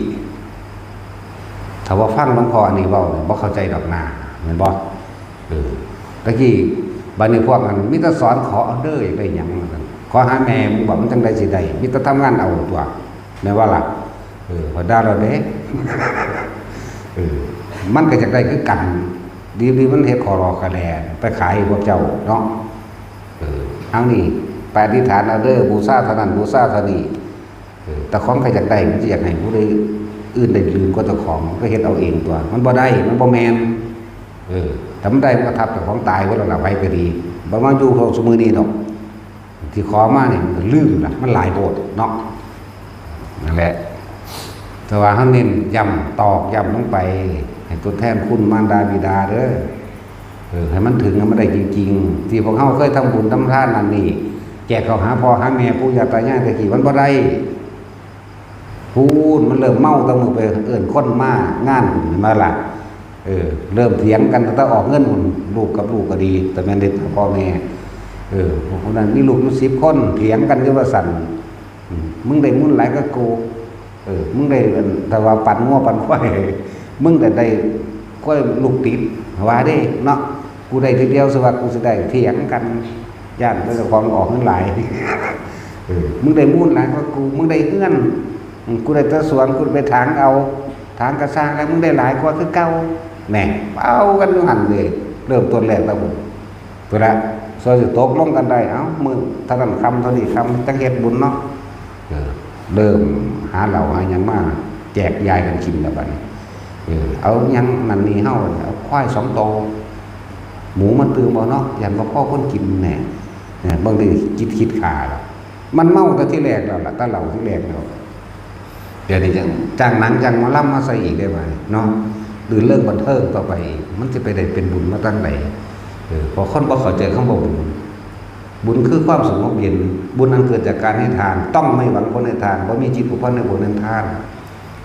ถ้าว่าฟังหลวงพ่ออันนี้เว้าบ่เข้าใจดอกหน้าแม่นบ่ตะกี้บัดนี้พวกนั้นมีแต่สอนขอเด้ออยากได้หยังขอหาแม่มึงบอกมันจังได๋สิได้มีแต่ทำงานเอาตัวแม่ว่าล่ะพอได้แล้วเด้ มันก็จะได้คือกันดีมันเฮ็ดขอรอคะแนนไปขายพวกเจ้าเนาะเอานี่ไปอธิษฐานเอาเด้อบูชาเท่านั้นบูชาเท่านี้แต่ของใครจะได้มันจะอยากให้ผู้ใดอื่นได้ลืมก็เจ้าของก็เฮ็ดเอาเองตัวมันบ่ได้มันบ่แม่นถ้ามันได้มันก็ทับเจ้าของตายไว้แล้วล่ะไว้ก็ดีบ่มาอยู่ของสมือนี้ดอกที่ขอมาเนี่ยมันลืมล่ะมันหลายโบสถ์เนาะนั่นแหละแต่ว่าเฮาเน้นย้ำตอกย้ำลงไปให้ตัวแทนคุณมารดาบิดาเด้อให้มันถึงให้มันได้จริงๆที่พวกเฮาเคยทำบุญทำทานนั่นนี่แจกข้าวหาพ่อหาแม่ปู่ย่าตายายตะกี้มันบ่ได้พูดมันเริ่มเมาตั้งมือไปเอิ้นคนมางานมาล่ะเริ่มเถียงกันตั้งออกเงินหุ่นลูกกับลูกก็ดีแต่แม่นเด็กพ่อแม่พวกนั้นมีลูกอยู่10 คนเถียงกันอยู่ว่าสั่นมึงได้มุ่นหลายก็กูมึงได้แต่ว่าปั่นง้อปั่นควายมึงแต่ได้ก็ลูกติดว่าได้เนาะกูได้ทีเดียวสวัสดิ์กูสิได้เถียงกันย่านเจ้าของออกเงินหลายมึงได้มุ่นหลายก็กูมึงได้เอื้อนกูได้ตะสวนกูไปถางเอาถางกระสร้างแล้วมึงได้หลายกว่าคือเก่าแหน่เอากันหันเลยเริ่มต้นแรกแล้วผมตัวละซอยตกลงกันได้เอ้ามึงเท่านั้นคำเท่านี้คำจังเฮ็ดบุญเนาะเริ่มหาเหล่าหายังมาแจกยายกันกินแล้วบัดนี้เอายังนั่นนี่เฮาเอาควาย2 โตหมูมันตื่นบ่เนาะยันว่าพ่อคนกินแน่บางทีคิดขาแล้วมันเมาแต่ที่แรกแล้วล่ะตาเหล่าที่แรกแล้วเดี๋ยวนี้จังจ้างหนังจ้างหมอลำมาใส่อีกได้ไหมเนาะหรือเรื่องบันเทิงต่อไปมันจะไปได้เป็นบุญมาตั้งไหนพอคนบ่เข้าใจคำว่าบุญคือความสงบเย็นบุญอันเกิดจากการให้ทานต้องไม่หวังผลในทานบ่มีจิตอุปในผลในทาน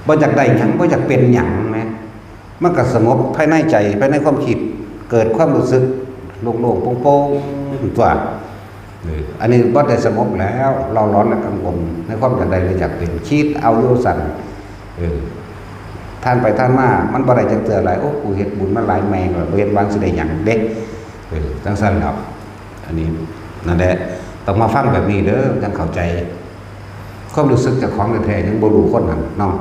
บ่อยากได้หยังบ่อยากเป็นหยังแม้มันก็สงบภายในใจภายในความคิดเกิดความรู้สึกโล่งๆโป่งๆตัวอันนี้บ่ได้สงบแล้วเราร้อนและกังวลในความอยากได้เลยอยากเป็นคิดเอาโยสั่นท่านไปท่านมามันบ่ได้จักเตืออะไรโอ้กูเฮ็ดบุญมาหลายแมงแล้วบ่เฮ็ดวางสิได้หยังเด้จังซั่นครับอันนี้นั่นแหละต้องมาฟังแบบนี้เด้อจังเข้าใจความรู้สึกเจ้าของแท้ๆยังบ่รู้คนนั้นเนาะ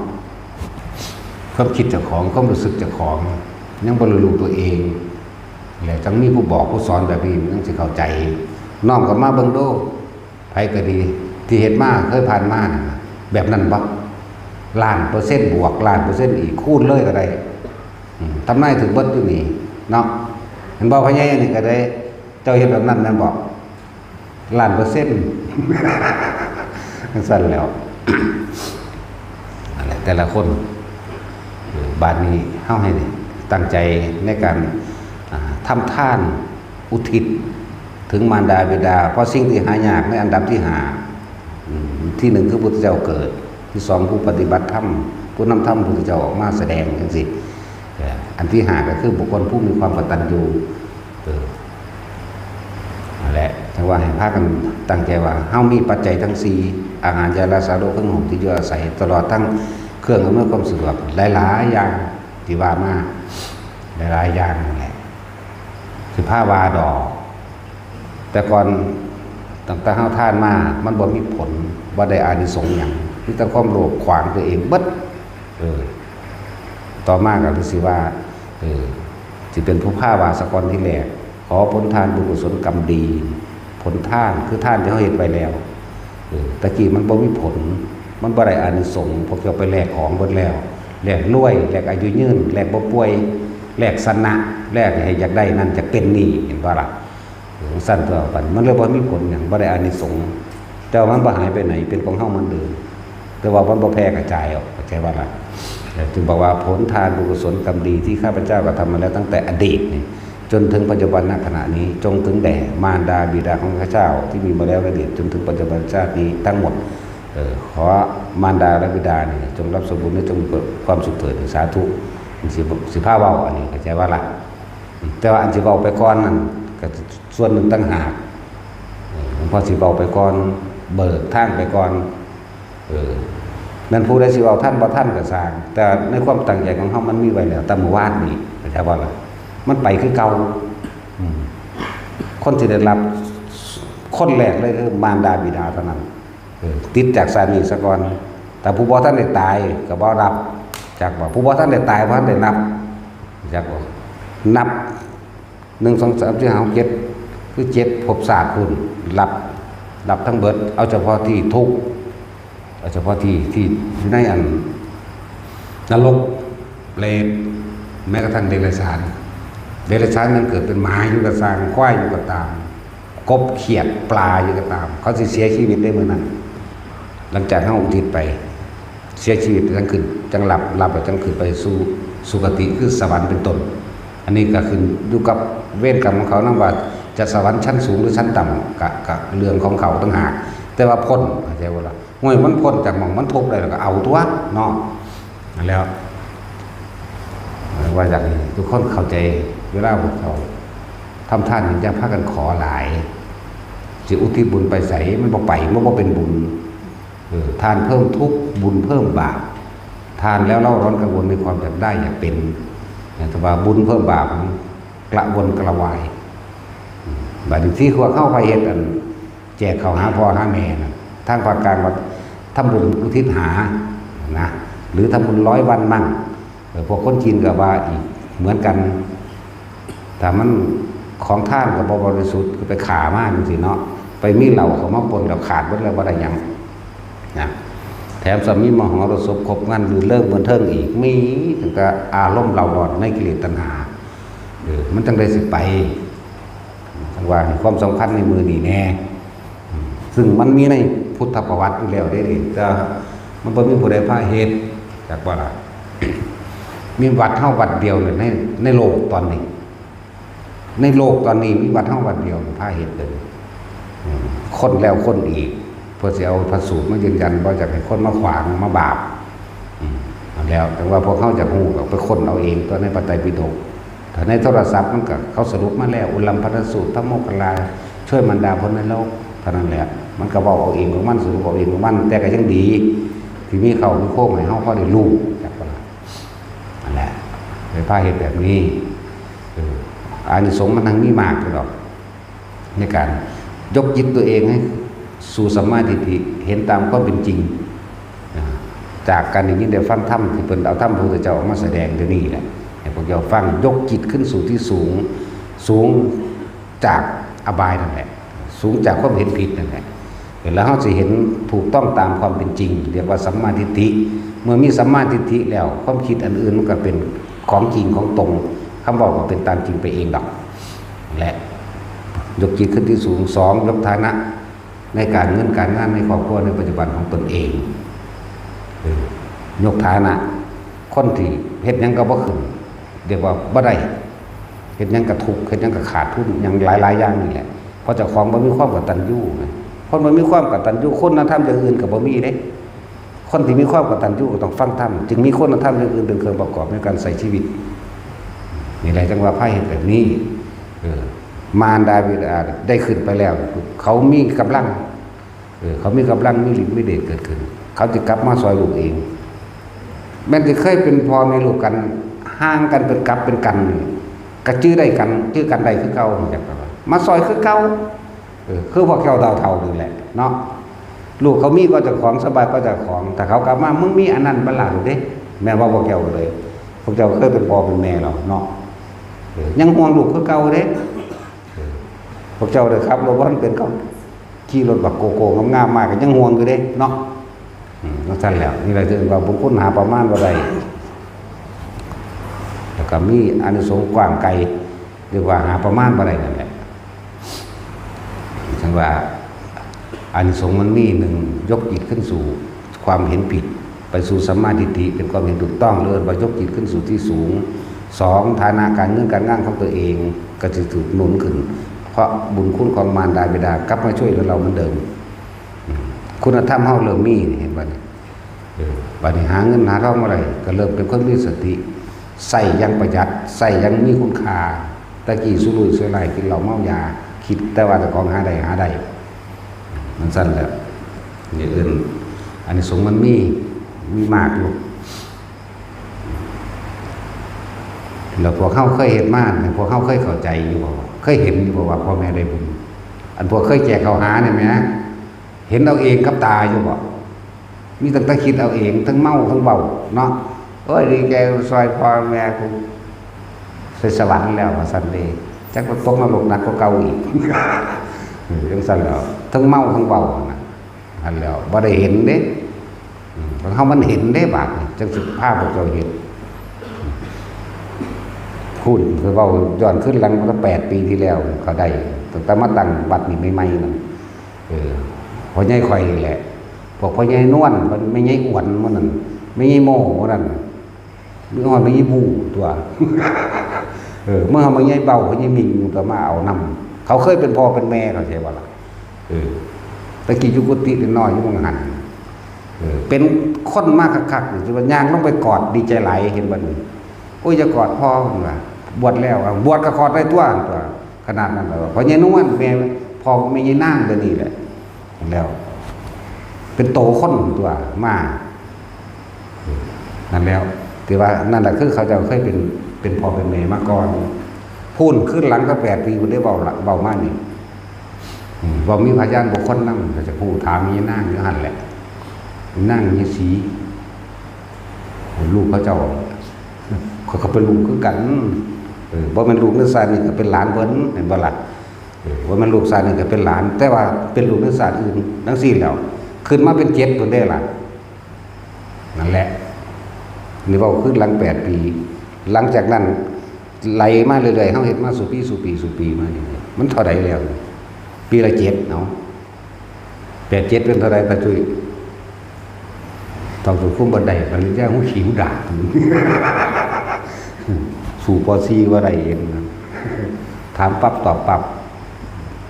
ความคิดเจ้าของความรู้สึกเจ้าของยังบ่รู้ตัวเองแล้วจังมีผู้บอกผู้สอนแบบนี้มันสิเข้าใจน้อมกับมาเบิ่งดูไผก็ดีที่เฮ็ดมาเคยผ่านมาแบบนั้นบ่1,000,000%บวก1,000,000%อีกคูณเลยก็ได้ทำนายถึงเบิดอยู่นี่เนาะเห็นบ่พ่อใหญ่นี่ก็ได้เจ้าเฮ็ดแบบนั้นแม่นบ่1,000,000%จังซั่นแล้วนั่นแหละแต่ละคนบาดนี้เฮาให้ตั้งใจในการทำทานอุทิศถึงมารดาบิดาเพราะสิ่งที่หายากในอันดับที่5ที่1คือพุทธเจ้าเกิดที่2ผู้ปฏิบัติธรรมผู้นำธรรมพุทธเจ้าออกมาแสดงจังซี่อันที่5ก็คือบุคคลผู้มีความกตัญญูนั่นแหละแต่ว่าให้พากันตั้งใจว่าเฮามีปัจจัยทั้ง4อาหารยารักษาโรคเครื่องห่มที่อยู่อาศัยตลอดทั้งเครื่องอำนวยความสะดวกหลายๆอย่างที่ว่ามาหลายๆอย่างนั่นแหละคือผ้าวาดอกแต่ก่อนตั้งแต่เฮาทานมามันบ่มีผลบ่ได้อานิสงส์หยังมีแต่ความโลภขวางตัวเองเบิดต่อมาก็รู้สึกว่าสิเป็นผู้ผ้าวาสกรที่แรกขอผลทานบุญกุศลกรรมดีผลทานคือทานที่เฮาเฮ็ดไปแล้วตะกี้มันบ่มีผลมันบ่ได้อานิสงส์พวกเราไปแลกของเบิดแล้วแลกรวยแลกอายุยืนแลกบ่ป่วยแลกสนะแลกให้อยากได้นั่นจะเป็นนี่เห็นบ่ล่ะสั้นตัวปันมันเลยบ่มีผลหยังบ่ได้อานิสงส์แต่ว่ามันบ่หายไปไหนเป็นของเฮามันเดิมแต่ว่ามันบ่แพร่กระจายออกเข้าใจว่าล่ะจึงบอกว่าผลทานบุญกุศลกรรมดีที่ข้าพเจ้ากระทำมาแล้วตั้งแต่อดีตนี่จนถึงปัจจุบันณขณะนี้จงถึงแด่มารดาบิดาของข้าพเจ้าที่มีมาแล้วในอดีตจนถึงปัจจุบันชาตินี้ทั้งหมดขอมารดาและบิดานี่จงรับส่วนบุญและจงเกิดความสุขเถิดสาธุสิพาเว้าอันนี้เข้าใจว่าล่ะแต่ว่าอันสิเว้าไปก่อนนั่นก็ส่วนหนึ่งต่างหากพอสิเว้าไปก่อนเบิกทางไปก่อนนั่นผู้ใดสิเว้าท่านบ่ท่านก็สร้างแต่ในความตั้งใจของเฮามันมีไว้แล้วแต่เมื่อวานนี้เข้าใจว่าล่ะมันไปคือเก่าคนที่ได้รับคนแรกเลยคือมารดาบิดาเท่านั้นติดจากสามีซะก่อนแต่ผู้บ่ท่านได้ตายก็บ่รับใจ จากบอกผู้ว่าท่านได้ตายเพราะท่านได้นับจากบอกนับ1 2 3 4 5 6 7คือ7ภพศาสตร์คุณรับทั้งเบิดเอาเฉพาะที่ทุกข์เอาเฉพาะที่ในอันนรกเปรตแม้กระทั่งเดรัจฉานนั้นเกิดเป็นหมาอยู่กับสร้างควายอยู่กับตามกบเขียดปลาอยู่กับตามเขาสิเสียชีวิตได้เมื่อนั้นหลังจากเขาอุทิศไปเสียชีวิตจังขึ้นจังหลับแล้วจังขึ้นไปสู่สุคติคือสวรรค์เป็นต้นอันนี้ก็คืออยู่กับเวรกรรมของเขานั่นว่าจะสวรรค์ชั้นสูงหรือชั้นต่ำกับเรื่องของเขาต่างหากแต่ว่าพ้นเข้าใจว่าล่ะง่วยมันพ้นจากหม่องมันทุกข์ได้แล้วก็เอาตัวเนาะแล้วว่าอย่างนี้ทุกคนเข้าใจเวลาพวกเขาทำท่านจะพากันขอหลายสิอุทิศบุญไปใส่มันบ่ไปมันบ่เป็นบุญทานเพิ่มทุกข์บุญเพิ่มบาปทานแล้วเล่าร้อนกระวนในความอยากได้อยากเป็นแต่ว่าบุญเพิ่มบาปกระวนกระวายบางทีขวเข้าไปเฮ็ดอันแจกข้าวหาพ่อหาแม่นะทางภาคกลางว่าทำบุญอุทิศหานะหรือทำบุญ100 วันมั่งพวกคนจีนก็ว่าอีกเหมือนกันแต่มันของท่านกับบริสุทธิ์คือไปขามากจริงๆเนาะไปมีเหล่าเขามาปนกับขาดวัดแล้วว่าได้ยังนะแถมสามีมหรสพครบงานหรือเลิกเหมือนเทิงอีกมีถึงกับอารมณ์เราหลอดในกิเลสตัณหามันจังได้สิไปจังว่าความสำคัญในมือนี่แน่ซึ่งมันมีในพุทธประวัติอยู่แล้วได้ดิแต่มันเป็นมีผู้ใดพาเหตุจากว่ามีวัดเท่าวัดเดียวเลยในโลกตอนนี้มีวัดเท่าวัดเดียวพาเหตุเลยคนแล้วคนอีกเพื่อจะเอาพระสูตรมายืนยันว่าจะให้คนมาขวางมาบาปแล้วแต่ว่าพวกเขาจะหูไปคนเอาเองตัวในปไตยปิฎกแต่ในโทรศัพท์มันก็เขาสรุปมาแล้วอุลัมพนสูตรพระโมคคัลลาช่วยมันดาพ้นในโลกเท่านั้นแหละมันก็บอกเอาเองของมันสรุปเอาเองของมันแต่ก็ยังดีที่มีเขามีโค้งให้เขาพอได้รู้จากว่านั่นแหละไปพาเหตุแบบนี้อานิสงส์มันทั้งมีมากเลยหรอกในการยกจิตตัวเองให้สู่สัมมาทิฏฐิเห็นตามความเป็นจริงจากการอย่างนี้เดี๋ยวฟังธรรมที่เป็นเอาธรรมพระพุทธเจ้าออกมาแสดงเดี๋ยวนี้แหละให้พวกเราฟังยกจิตขึ้นสู่ที่สูงจากอบายนั่นแหละสูงจากความเห็นผิดนั่นแหละแล้วเขาจะเห็นถูกต้องตามความเป็นจริงเรียกว่าสัมมาทิฏฐิเมื่อมีสัมมาทิฏฐิแล้วความคิดอันอื่นมันก็เป็นของจริงของตรงคำบอกว่าเป็นตามจริงไปเองดอกและยกจิตขึ้นที่สูง2ยกฐานะในการเงินการงานในครอบครัวในปัจจุบันของตนเองยกฐานะคนที่เฮ็ดหยังก็บ่ขึ้นเรียกว่าบ่ได้เฮ็ดหยังก็ทุกข์เฮ็ดหยังก็ขาดทุนอย่างหลายๆอย่างนี่แหละเพราะเจ้าของบ่มีความกตัญญูคนบ่มีความกตัญญูคนธรรมอย่างอื่นก็บ่มีเด้คนที่มีความกตัญญูก็ต้องฟังธรรมจึงมีคุณธรรมอย่างอื่นเป็นเครื่องประกอบในการใช้ชีวิตนี่แหละจังว่าไพ่เห็นแบบนี้มารดาบิดาได้ขึ้นไปแล้วเขามีกำลังเขามีกำลังมีฤทธิ์มีเดชเกิดขึ้นเขาจะกลับมาซอยลูกเองแม้จะเคยเป็นพ่อในลูกกันห่างกันเป็นกับเป็นกันกระจื้อได้กันจื้อกันได้คือเก่าอย่างไรมาซอยคือเก่าคือพวกเขาเท่านี่แหละเนาะลูกเขามีก็จะของสบายก็จะของแต่เขากลับมามึงมีอันนั้นบัลลังก์เด้แม่ว่าพวกเขาเลยพวกเขาเคยเป็นพ่อเป็นแม่เราเนาะยังห่วงลูกคือเก่าเด้พวกเจ้าเลยครับรถวันเป็นเขาขี่รถบักโกโก้งามๆมากก็ยังห่วงอยู่เด้เนาะนั่นสั้นแล้วนี่แหละถึงว่าบุญคุณหาประมาณว่าใดแล้วก็มีอานิสงส์กว้างไกลเรียกว่าหาประมาณว่าใดนั่นแหละฉันว่าอานิสงส์มันมี1ยกจิตขึ้นสู่ความเห็นผิดไปสู่สัมมาทิฏฐิเป็นความเห็นถูกต้องเลยว่ายกจิตขึ้นสู่ที่สูง2ฐานะการเงินการงานของตัวเองก็จะถูกหนุนขึ้นเพราะบุญคุณของมารดาบิดากลับมาช่วยเหลือเราเหมือนเดิมคุณธรรมเฮาเริ่มมีเห็นบ่นี่บัดนี้หาเงินหาทองอะไรก็เริ่มเป็นคนมีสติใส่ยังประหยัดใส่ยังมีคุณค่าตะกี้สุรุ่ยสุร่ายกินเหล้าเมายาคิดแต่ว่าแต่ของหาได้มันสั้นแล้วอย่างอื่นอันนี้สงมันมีมากอยู่แล้วพวกเขาเคยเห็นมากพวกเขาเคยเข้าใจอยู่บ่เคยเห็นอยู่บ่ว่าพ่อแม่ได้บุญอันพวกเคยแจกข้าวหาเนี่ยไหมเห็นเอาเองกับตาอยู่บ่มีตั้งแต่คิดเอาเองทั้งเมาทั้งเบาเนาะ โอ้ยดีใจซอยพ่อแม่กูใส่สวรรค์แล้วว่าซั่นเด้จักว่าตกนรกหนักกว่าเก่าอีก จังซั่นแล้วทั้งเมาทั้งเว้าน่ะอันแล้วบ่ได้เห็นเด้เฮามันเห็นเด้บาดนี้จังสิพาพวกเจ้าเห็นพูดคือเว้าย้อนขึ้นหลังก็8 ปีที่แล้วเขาได้ตั้งแต่มาตั้งวัดนี่ใหม่ๆนั่นพ่อใหญ่ข่อยนี่แหละพวกพ่อใหญ่นวลมันไม่ใหญ่อ้วนมันนั่นไม่ใหญ่โม่มันนั่นมีอ่อนไม่ใหญ่บูตัว เมื่อเฮามาใหญ่เบาพ่อใหญ่มิงตัวมาเอานำเขาเคยเป็นพ่อเป็นแม่เขาใช่บ่ล่ะตะกี้อยู่กุฏิน้อยอยู่มังหันเป็นคนมากคักๆนี่สิว่าย่างลงไปกอดดีใจหลายเห็นบ่นี่โอ้ยจะกอดพ่อเพิ่นว่าบวชแล้วบวชก็กอดได้ตัวขนาดนั้นแล้วพ่อใหญ่นวลแม่พ่อแม่ใหญ่นางตัวนี้แหละแล้วเป็นโตคนตัวมานั่นแล้วที่ว่านั่นแหละคือเขาจะเคยเป็นพ่อเป็นแม่มาก่อนพูนขึ้นหลังก็8 ปีมันได้เบามานี่บอกมีพยานบุคคลนั่งก็จะพูดถามมีนั่งอยู่หันแหละนั่งยี่สีลูกเขาเจ้าเขาเป็นลูกคือกันว่ามันลูกนักศึกษานี่ก็เป็นหลานเพิ่นเห็นบ่ล่ะว่ามันลูกชายนี่ก็เป็นหลานแต่ว่าเป็นลูกนักศึกษาอื่นทั้งสิ้นแล้วขึ้นมาเป็น7ตัวได้ล่ะนั่นแหละนี่เว้าขึ้นหลัง8 ปีหลังจากนั้นไหลมาเรื่อยๆเฮาเฮ็ดมาสู่ปีมานี่มันเท่าใดแล้วปีละ7เนาะ8 7เป็นเท่าใดตาจุ้ยต้องสู่คุ้มบันไดปริญญาหูขิวดาบ สู่ป .4 ว่าไรเองถามปั๊บตอบปั๊บ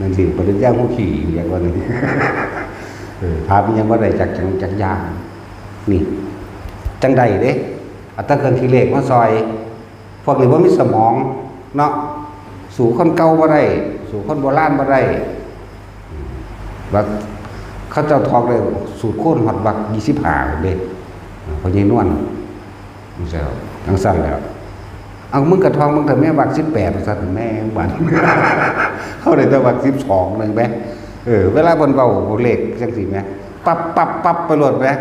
นั่นสิปริญญาหูขี่อย่างว่านี้ ถามยังว่าไรจากยางนี่จังใดเด้อัตราเกินขี้เหล็กมาซอยพวกนี้ว่ามีสมองเนาะสู่คนเก่าบ่ได้สู่คนโบราณบ่ได้ว่าเขาเจ้าทอกเลยสูตรโค่นหอดบัก25เด้พอใหญ่นวลนี่เจ้าทั้งสั้นแล้วเอามึงกระทองมึงแต่แม่บัก18ว่าซั่นแม่บัด เขาได้แต่บัก12นึงแม่เวลาเพิ่นเว้าเลขจังซี่แม่ปั๊บไปโลดแม่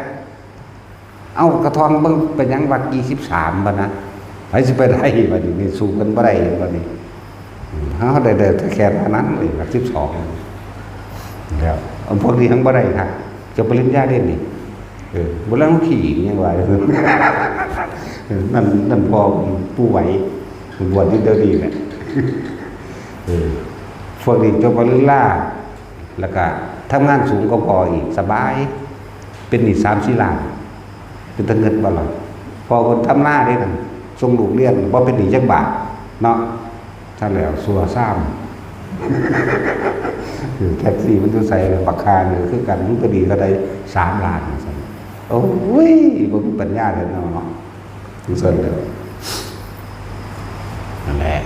เอากระทองเบิ่งเป็นหยังบัก23บัดนะไผสิไปได้บัดนี้สู้กันบ่ได้บัดนี้เฮาได้แต่แค่นั้นเลยบัก12แล้วอันพวกนี้ทั้งบ่ได้ค่ะจะปริญญาเด่นนี่บ่ลังขี่ยังว่านั่นพอผู้ไหวบวชที่เดียวดีแหละพวกนี้จบปริญญาแล้วก็ทำงานสูงก็พออีกสบายเป็นหนี้3-4 ล้านเป็นตะเงินบ่ล่ะพอคนทำหน้าได้นั่นส่งลูกเรียนบ่เป็นหนี้จักบาทเนาะถ้าแล้วสัวซ้ำแท็กซี่มันจะใส่ราคาเนี่ยคือกันมันก็ดีก็ได้3 ล้านโอ้ยบ่มีปัญญาเลยเนาะที่สุดแล้วนั่นแหละ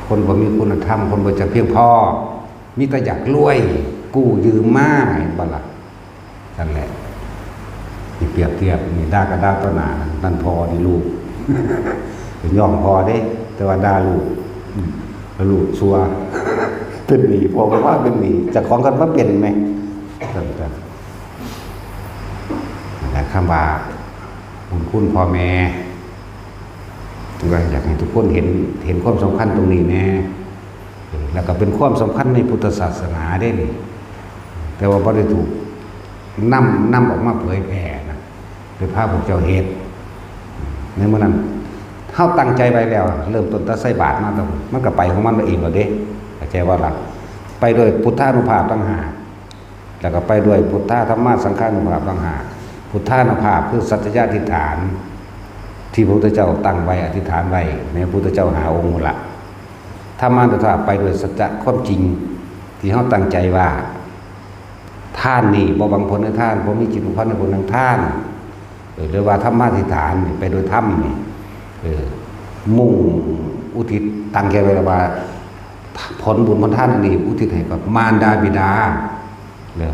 คนบ่มีคุณธรรมคนบ่จะเพียงพอมีแต่อยากรวยกู้ยืมมาบ่ล่ะนั่นแหละนี่เปรียบเทียบนี่ด่ากับด่าต่อหน้านั่นพอนี่ลูก ยอมพอเด้แต่ว่าด่าลูกลูกชัวเป็นหนี้พอว่าเป็นหนี้จะของกันว่าเป็นไหมแต่คำว่าคุณพ่อแม่ก็อยากให้ทุกคนเห็นความสำคัญตรงนี้แน่แล้วก็เป็นความสำคัญในพุทธศาสนาได้นี่แต่ว่าบ่ได้ถูกนำออกมาเผยแผ่นะโดยภาพของเจ้าเหตุในเมื่อนั้นเฮาตั้งใจไว้แล้วเริ่มต้นแต่ใส่บาตรมาแล้วมันก็ไปของมันเองแล้วเด้เข้าใจว่าล่ะไปด้วยพุทธานุภาพต่างหากแล้วก็ไปด้วยพุทธธรรมสังฆานุภาพต่างหากพุทธานุภาพคือสัจจะอธิษฐานที่พระพุทธเจ้าตั้งไว้อธิษฐานไว้ในพระพุทธเจ้าหาองค์ละธรรมานุภาพไปด้วยสัจจะความจริงที่เฮาตั้งใจว่าท่านนี่บ่บังผลในท่านบ่มีจิตอุปาทในผลทางท่านหรือว่าธรรมาธิษฐานไปโดยธรรมนี่มุ่งอุทิศตั้งใจไว้ว่าผลบุญผลทานนี่อุทิศให้กับมารดาบิดา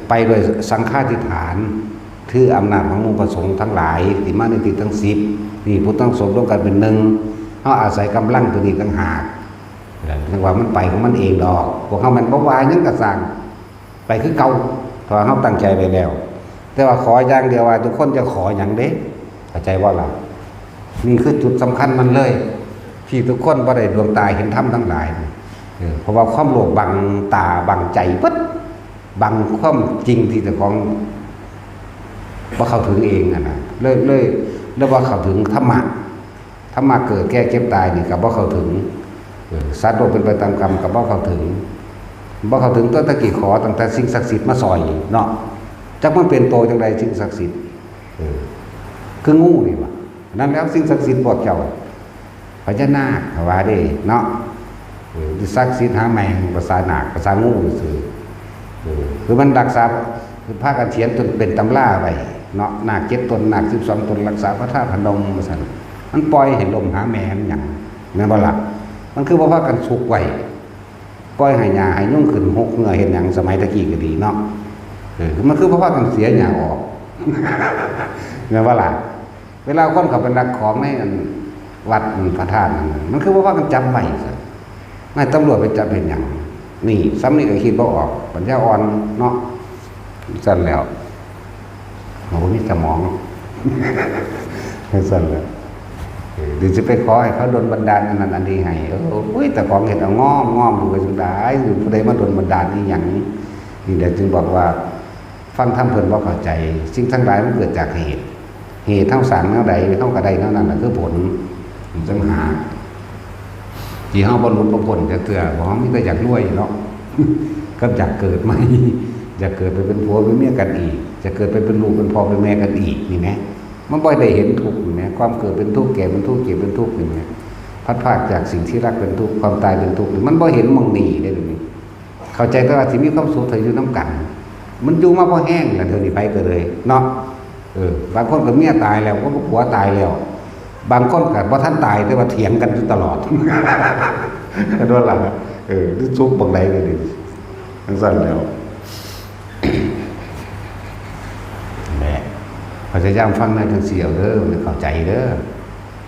ไปด้วยสังฆาธิษฐานถืออำนาจขององค์ประสงค์ทั้งหลายที่มาในทิศทั้ง10นี่พุทธทั้งสงฆ์ร่วมกันเป็นหนึ่งเฮาอาศัยกำลังตัวนี้ต่างหากจังว่ามันไปของมันเองดอกพวกเฮามันบ่ว่าหยังก็สร้างไปคือเก่าเพราะเฮาตั้งใจไว้แล้วแต่ว่าขออย่างเดียวว่าทุกคนจะขอหยังเด้เข้าใจบ่ล่ะ นี่คือจุดสำคัญมันเลยที่ทุกคนบ่ได้ดวงตาเห็นธรรมทั้งหลายเพราะว่าความโลภบังตาบังใจปึ๊ดบังความจริงที่เจ้าของว่าเข้าถึงเองนะเลยว่าเข้าถึงธรรมะเกิดแก้เก็บตายนี่กับว่าเข้าถึงสัตว์โลกเป็นไปตามกรรมกับว่าเข้าถึงต้นตะกี้ขอตั้งแต่สิ่งศักดิ์สิทธิ์มาซอยเนาะจักมันเป็นโตจังใดสิ่งศักดิ์สิทธิ์คืองูนี่วะนั่นแล้วสิ่งศักดิ์สิทธิ์พวกเจ้าพญานาคว่าเด้เนาะศักดิ์สิทธิ์หาแมงภาษานาคภาษางูซื่อคือมันรักษาคือพากันเขียนจนเป็นตำราไว้เนาะนาค7 ตนนาค12 ตนรักษาพระธาตุพนมว่าซั่นมันปล่อยให้ลมหาแม่มันหยังแม่นบ่ล่ะมันคือบ่พากันสุกไว้ปล่อยให้หญ้าให้ยุ่งขึ้นหกเหงื่อเห็นหยังสมัยตะกี้ก็ดีเนาะมันคือบ่พากันเสียหญ้าออกแม่นบ่ล่ะเวลาคนเขาเป็นรักของในวัดพระธาตุมันคือบ่พากันจำไว้ซั่นนายตำรวจไปจับเห็นหยังนี่ซ้ำนี่ก็คิดบ่ออกปัญญาอ่อนเนาะสั่นแล้วโอ้มีสมองสั่นแล้วเดี๋ยวจะไปขอให้เขาดลบันดาลอันนั้นอันนี้ให้โอ้ยแต่ของเห็นเอาง้อมดูไปสุดท้ายอยู่ผู้ใดมาดลบันดาลนี่อย่างนี้นี่เดี๋ยวจึงบอกว่าฟังธรรมเพิ่นบ่เข้าใจสิ่งทั้งหลายมันเกิดจากเหตุเท่าสารเท่าใดเท่ากระไดเท่านั้นแหละคือผลจังหาที่เฮาบ่รู้บ่พ้นจักเทื่อบ่เฮามีแต่อยากรวยเนาะก็อยากเกิดใหม่อยากเกิดไปเป็นผัวเป็นเมียกันอีกจะเกิดไปเป็นลูกเป็นพ่อเป็นแม่กันอีกนี่แหมมันบ่ได้เห็นทุกข์นี่แหมความเกิดเป็นทุกข์แก่เป็นทุกข์เจ็บเป็นทุกข์นี่แหมพัดพรากจากสิ่งที่รักเป็นทุกข์ความตายเป็นทุกข์มันบ่เห็นมองนี่ได้เลยนี่เข้าใจแต่ว่าสิมีความสุขเถอะอยู่นำกันมันอยู่มาพอแห้งแล้วเดี๋ยวนี้ไปก็เลยเนาะบางคนก็เมียตายแล้วก็ผัวตายแล้วบางคนก็บ่ทันตายแต่ว่าเถียงกันอยู่ตลอดก็ว่าล่ะสุขบางใดก็ดีจังซั่นแล้วพยายามฟังในทางเสียวเด้อเข้าใจเด้อ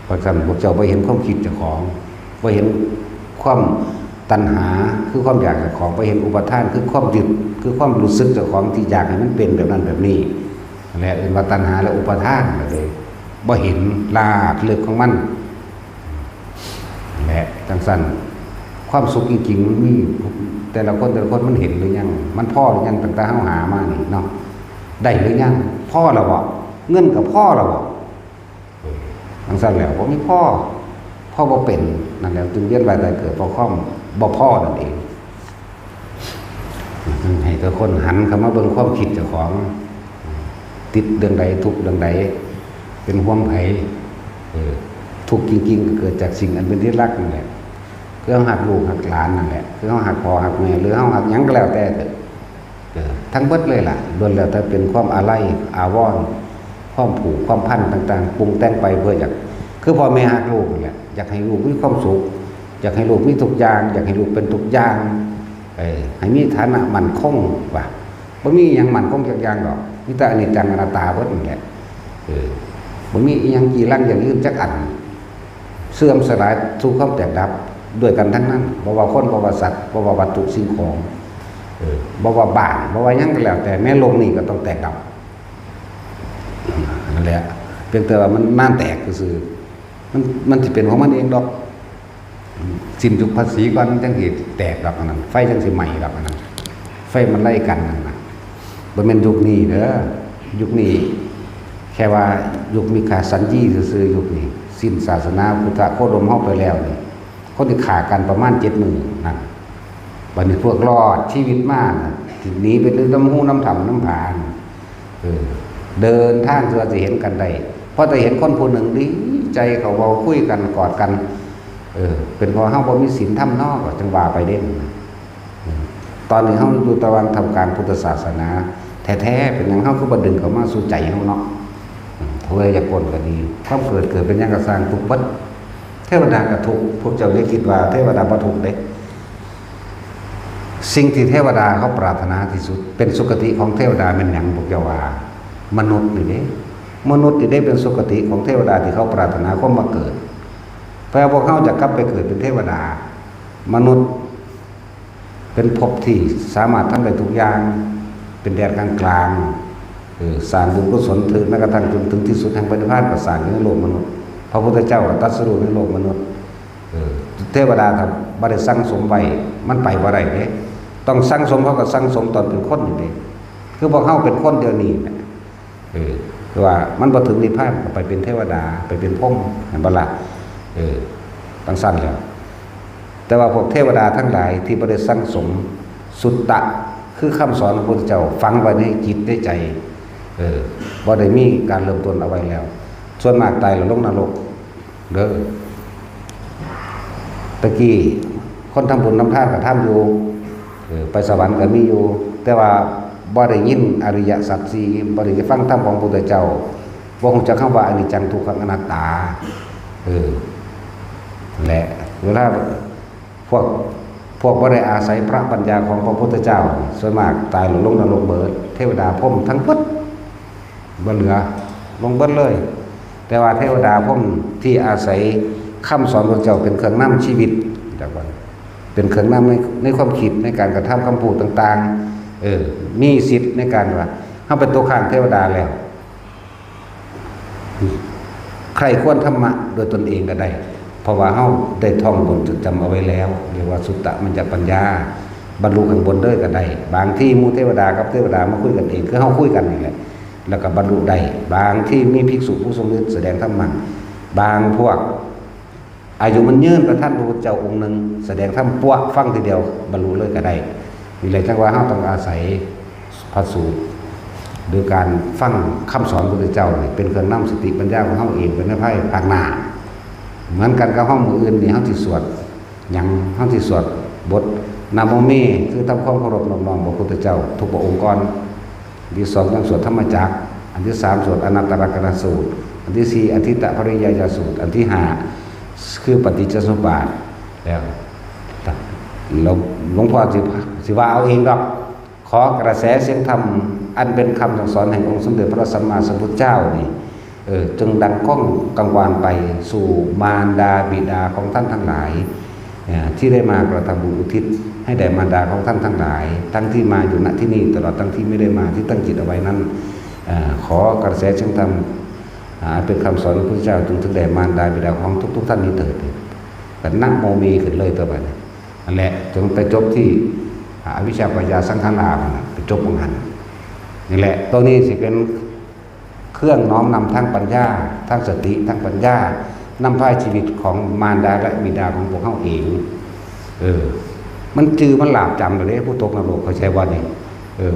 เพราะฉะนั้นพวกเจ้าไปเห็นความคิดเจ้าของไปเห็นความตัณหาคือความอยากเจ้าของไปเห็นอุปทานคือความยึดคือความรู้สึกเจ้าของที่อยากให้มันเป็นแบบนั้นแบบนี้แหละเรียกว่าตัณหาและอุปทานเลยบ่เห็นลากลึกของมันแหละจังสั้นความสุขจริงๆมันมีแต่ละคนมันเห็นหรือยังมันพ่อหรือยังตั้งแต่เฮาหามานี่เนาะได้หรือยังพ่อเราบ่เงินกับพ่อเราบ่จังซั่นแล้วบ่มีพ่อบ่เป็นนั่นแหละจึงเวียนว่ายตายเกิดเพราะความบ่พ่อนั่นเองให้ทุกคนหันเข้ามาเบิ่งความคิดเจ้าของติดเรื่องใดทุกข์เรื่องใดเป็นห่วงไผทุกข์จริงๆก็เกิดจากสิ่งอันเป็นที่รักนั่นแหละคือเฮาหักลูกหักหลานนั่นแหละคือเฮาหักพ่อหักแม่หรือเฮาหักหยังก็แล้วแต่ทั้งเบิดเลยล่ะล้วนแล้วแต่เป็นความอาลัยอาวรณ์ความผูกความพันต่างๆปรุงแต่งไปเพื่ออยากคือพ่อแม่หักลูกนี่แหละอยากให้ลูกมีความสุขอยากให้ลูกมีทุกอย่างอยากให้ลูกเป็นทุกอย่างให้มีฐานะมั่นคงว่าบ่มีหยังมั่นคงจักอย่างหรอกมีแต่อนิจจังอนัตตาเบิดนี่แหละบ่มีอีหยังกี่ลังอย่างอื่นจักอันเสื่อมสลายสู่ความแตกดับด้วยกันทั้งนั้นบ่ว่าคนบ่ว่าสัตว์บ่ว่าวัตถุสิ่งของบ่ว่าบ้านบ่ว่าหยังก็แล้วแต่แม้ลมนี่ก็ต้องแตกดับนั่นแหละเพียงแต่ว่ามันม่านแตกซื่อมันสิเป็นของมันเองดอกสิ้นยุคภาษีก่อนจังสิแตกดอกอันนั้นไฟจังสิไหม้ดอกอันนั้นไฟมันไล่กันนั่นน่ะบ่แม่นยุคนี้เด้อยุคนี้แค่ว่ายุคมีขาสัญญีซื่อๆยุคนี้สิ้นศาสนาพุทธโคดมเฮาไปแล้วนี่คนที่ฆ่ากันประมาณ7 มื้อนั่นบัดนี้พวกรอดชีวิตมาที่หนีไปน้ำหูน้ำถ่ำน้ำผานเดินทางเพื่อจะเห็นกันได้เพราะแต่เห็นคนผู้หนึ่งดีใจเขาเว้าคุยกันกอดกันเป็นเพราะเฮาบ่มีศีลธรรมนอกจังว่าไปเด่นตอนนี้เฮาอยู่ตะวันทำการพุทธศาสนาแท้ๆเป็นหยังเฮาคือบ่ดึงเข้ามาสู่ใจเฮาเนาะเพื่ออยากพ้นก็ดีความเกิดเป็นหยังก็สร้างทุกข์เบิดเทวดาก็ทุกข์พวกเจ้าได้คิดว่าเทวดาบ่ทุกข์เด้สิ่งที่เทวดาเขาปรารถนาที่สุดเป็นสุคติของเทวดาเป็นหยังพวกเจ้าว่ามนุษย์นี่เด้มนุษย์นี่ได้เป็นสุคติของเทวดาที่เขาปรารถนาความมาเกิดแปลว่าพวกเขาจะกลับไปเกิดเป็นเทวดามนุษย์เป็นภพที่สามารถทำได้ทุกอย่างเป็นแดนกลางๆสร้างบุญกุศลถึงแม้กระทั่งจนถึงที่สุดแห่งปฏิภาณก็สร้างในโลกมนุษย์ พระพุทธเจ้าตรัสรู้ในโลกมนุษย์เทวดาครับบ่ได้สั่งสมไว้มันไปบ่ได้เด้ต้องสั่งสมเขาก็สั่งสมตอนเป็นคนนี่เด้คือพวกเฮาเป็นคนเดียวนี้คือว่ามันบ่ถึงนิพพานก็ไปเป็นเทวดาไปเป็นพรหมเห็นบ่ล่ะตั้งสั้นแล้วแต่ว่าพวกเทวดาทั้งหลายที่บ่ได้สั่งสมสุตตะคือคำสอนของพระพุทธเจ้าฝังไว้ในจิตในใจบ่ได้มีการเริ่มต้นเอาไว้แล้วส่วนมากตายแล้วลงนรกเด้อตะกี้คนทำบุญทำทานก็ทำอยู่ไปสวรรค์ก็มีอยู่แต่ว่าบ่ได้ยินอริยสัจสี่บ่ได้ฟังธรรมของพระพุทธเจ้าบ่ฮู้จักคำว่าอนิจจังทุกขังอนัตตาและเวลาพวกบ่ได้อาศัยพระปัญญาของพระพุทธเจ้าส่วนมากตายลงนรกเบิดเทวดาพรหมทั้งหมดบ่เหลือลงเบิดเลยแต่ว่าเทวดาพรหมที่อาศัยคำสอนพระเจ้าเป็นเครื่องนำชีวิตจากว่าเป็นเครื่องนำในความคิดในการกระทำคำพูดต่างๆมีสิทธิ์ในการว่าเฮาเป็นตัวข้างเทวดาแล้วใครควรธรรมะโดยตนเองก็ได้เพราะว่าเฮาได้ท่องบนจดจำเอาไว้แล้วเรียกว่าสุตตะมัญญปัญญาบรรลุข้างบนเด้อก็ได้บางที่หมู่เทวดากับเทวดามาคุยกันเองคือเฮาคุยกันนี่แหละแล้วก็บรรลุได้บางที่มีภิกษุผู้ทรงฤทธิ์แสดงธรรมะบางพวกอายุมันยืนประท่านพระพุทธเจ้าองค์หนึ่งแสดงธรรมปั้วฟังทีเดียวบรรลุเลยก็ได้มีอะไรจังว่าเฮาต้องอาศัยพระสูตรโดยการฟังคำสอนพระพุทธเจ้านี่เป็นเครื่องนำสติปัญญาของเฮาเองเป็นภายภาคหน้าเหมือนกันกับห้องมืออื่นนี่เฮาสิสวดหยังเฮาสิสวดบทนะโมเมคือทำความเคารพน้อมน้อมพระพุทธเจ้าทุกพระองค์ก่อนอันที่2ต้องสวดธรรมจักรอันที่3สวดอนัตตลกนัสสูตรอันที่4อธิตตปริยายสูตรอันที่5คือปฏิจจสมุปบาทแล้วหลวงพ่อสิว่าเอาเองดอกขอกระแสเสียงธรรมอันเป็นคำสั่งสอนแห่งองค์สมเด็จพระสัมมาสัมพุทธเจ้านี่จึงดังก้องกังวานไปสู่มารดาบิดาของท่านทั้งหลายที่ได้มากระทำบุญอุทิศให้แด่มารดาของท่านทั้งหลายทั้งที่มาอยู่ณที่นี่ตลอดทั้งที่ไม่ได้มาที่ตั้งจิตเอาไว้นั้นขอกระแสเสียงธรรมเป็นคำสอนของพระพุทธเจ้าจงถึงแด่มารดาบิดาของทุกท่านนี้เถิดแต่นะโมเมขึ้นเลยตัวไปนั่นแหละจงไปจบที่อวิชชาปัญญาสังขารไปจบของหันนี่แหละตัวนี้สิเป็นเครื่องน้อมนำทั้งปัญญาทั้งสติทั้งปัญญานำพาชีวิตของมารดาและบิดาของพวกเขาเองมันจือมันหลาบจำเลยผู้ตกนรกเขาใช้ว่านี่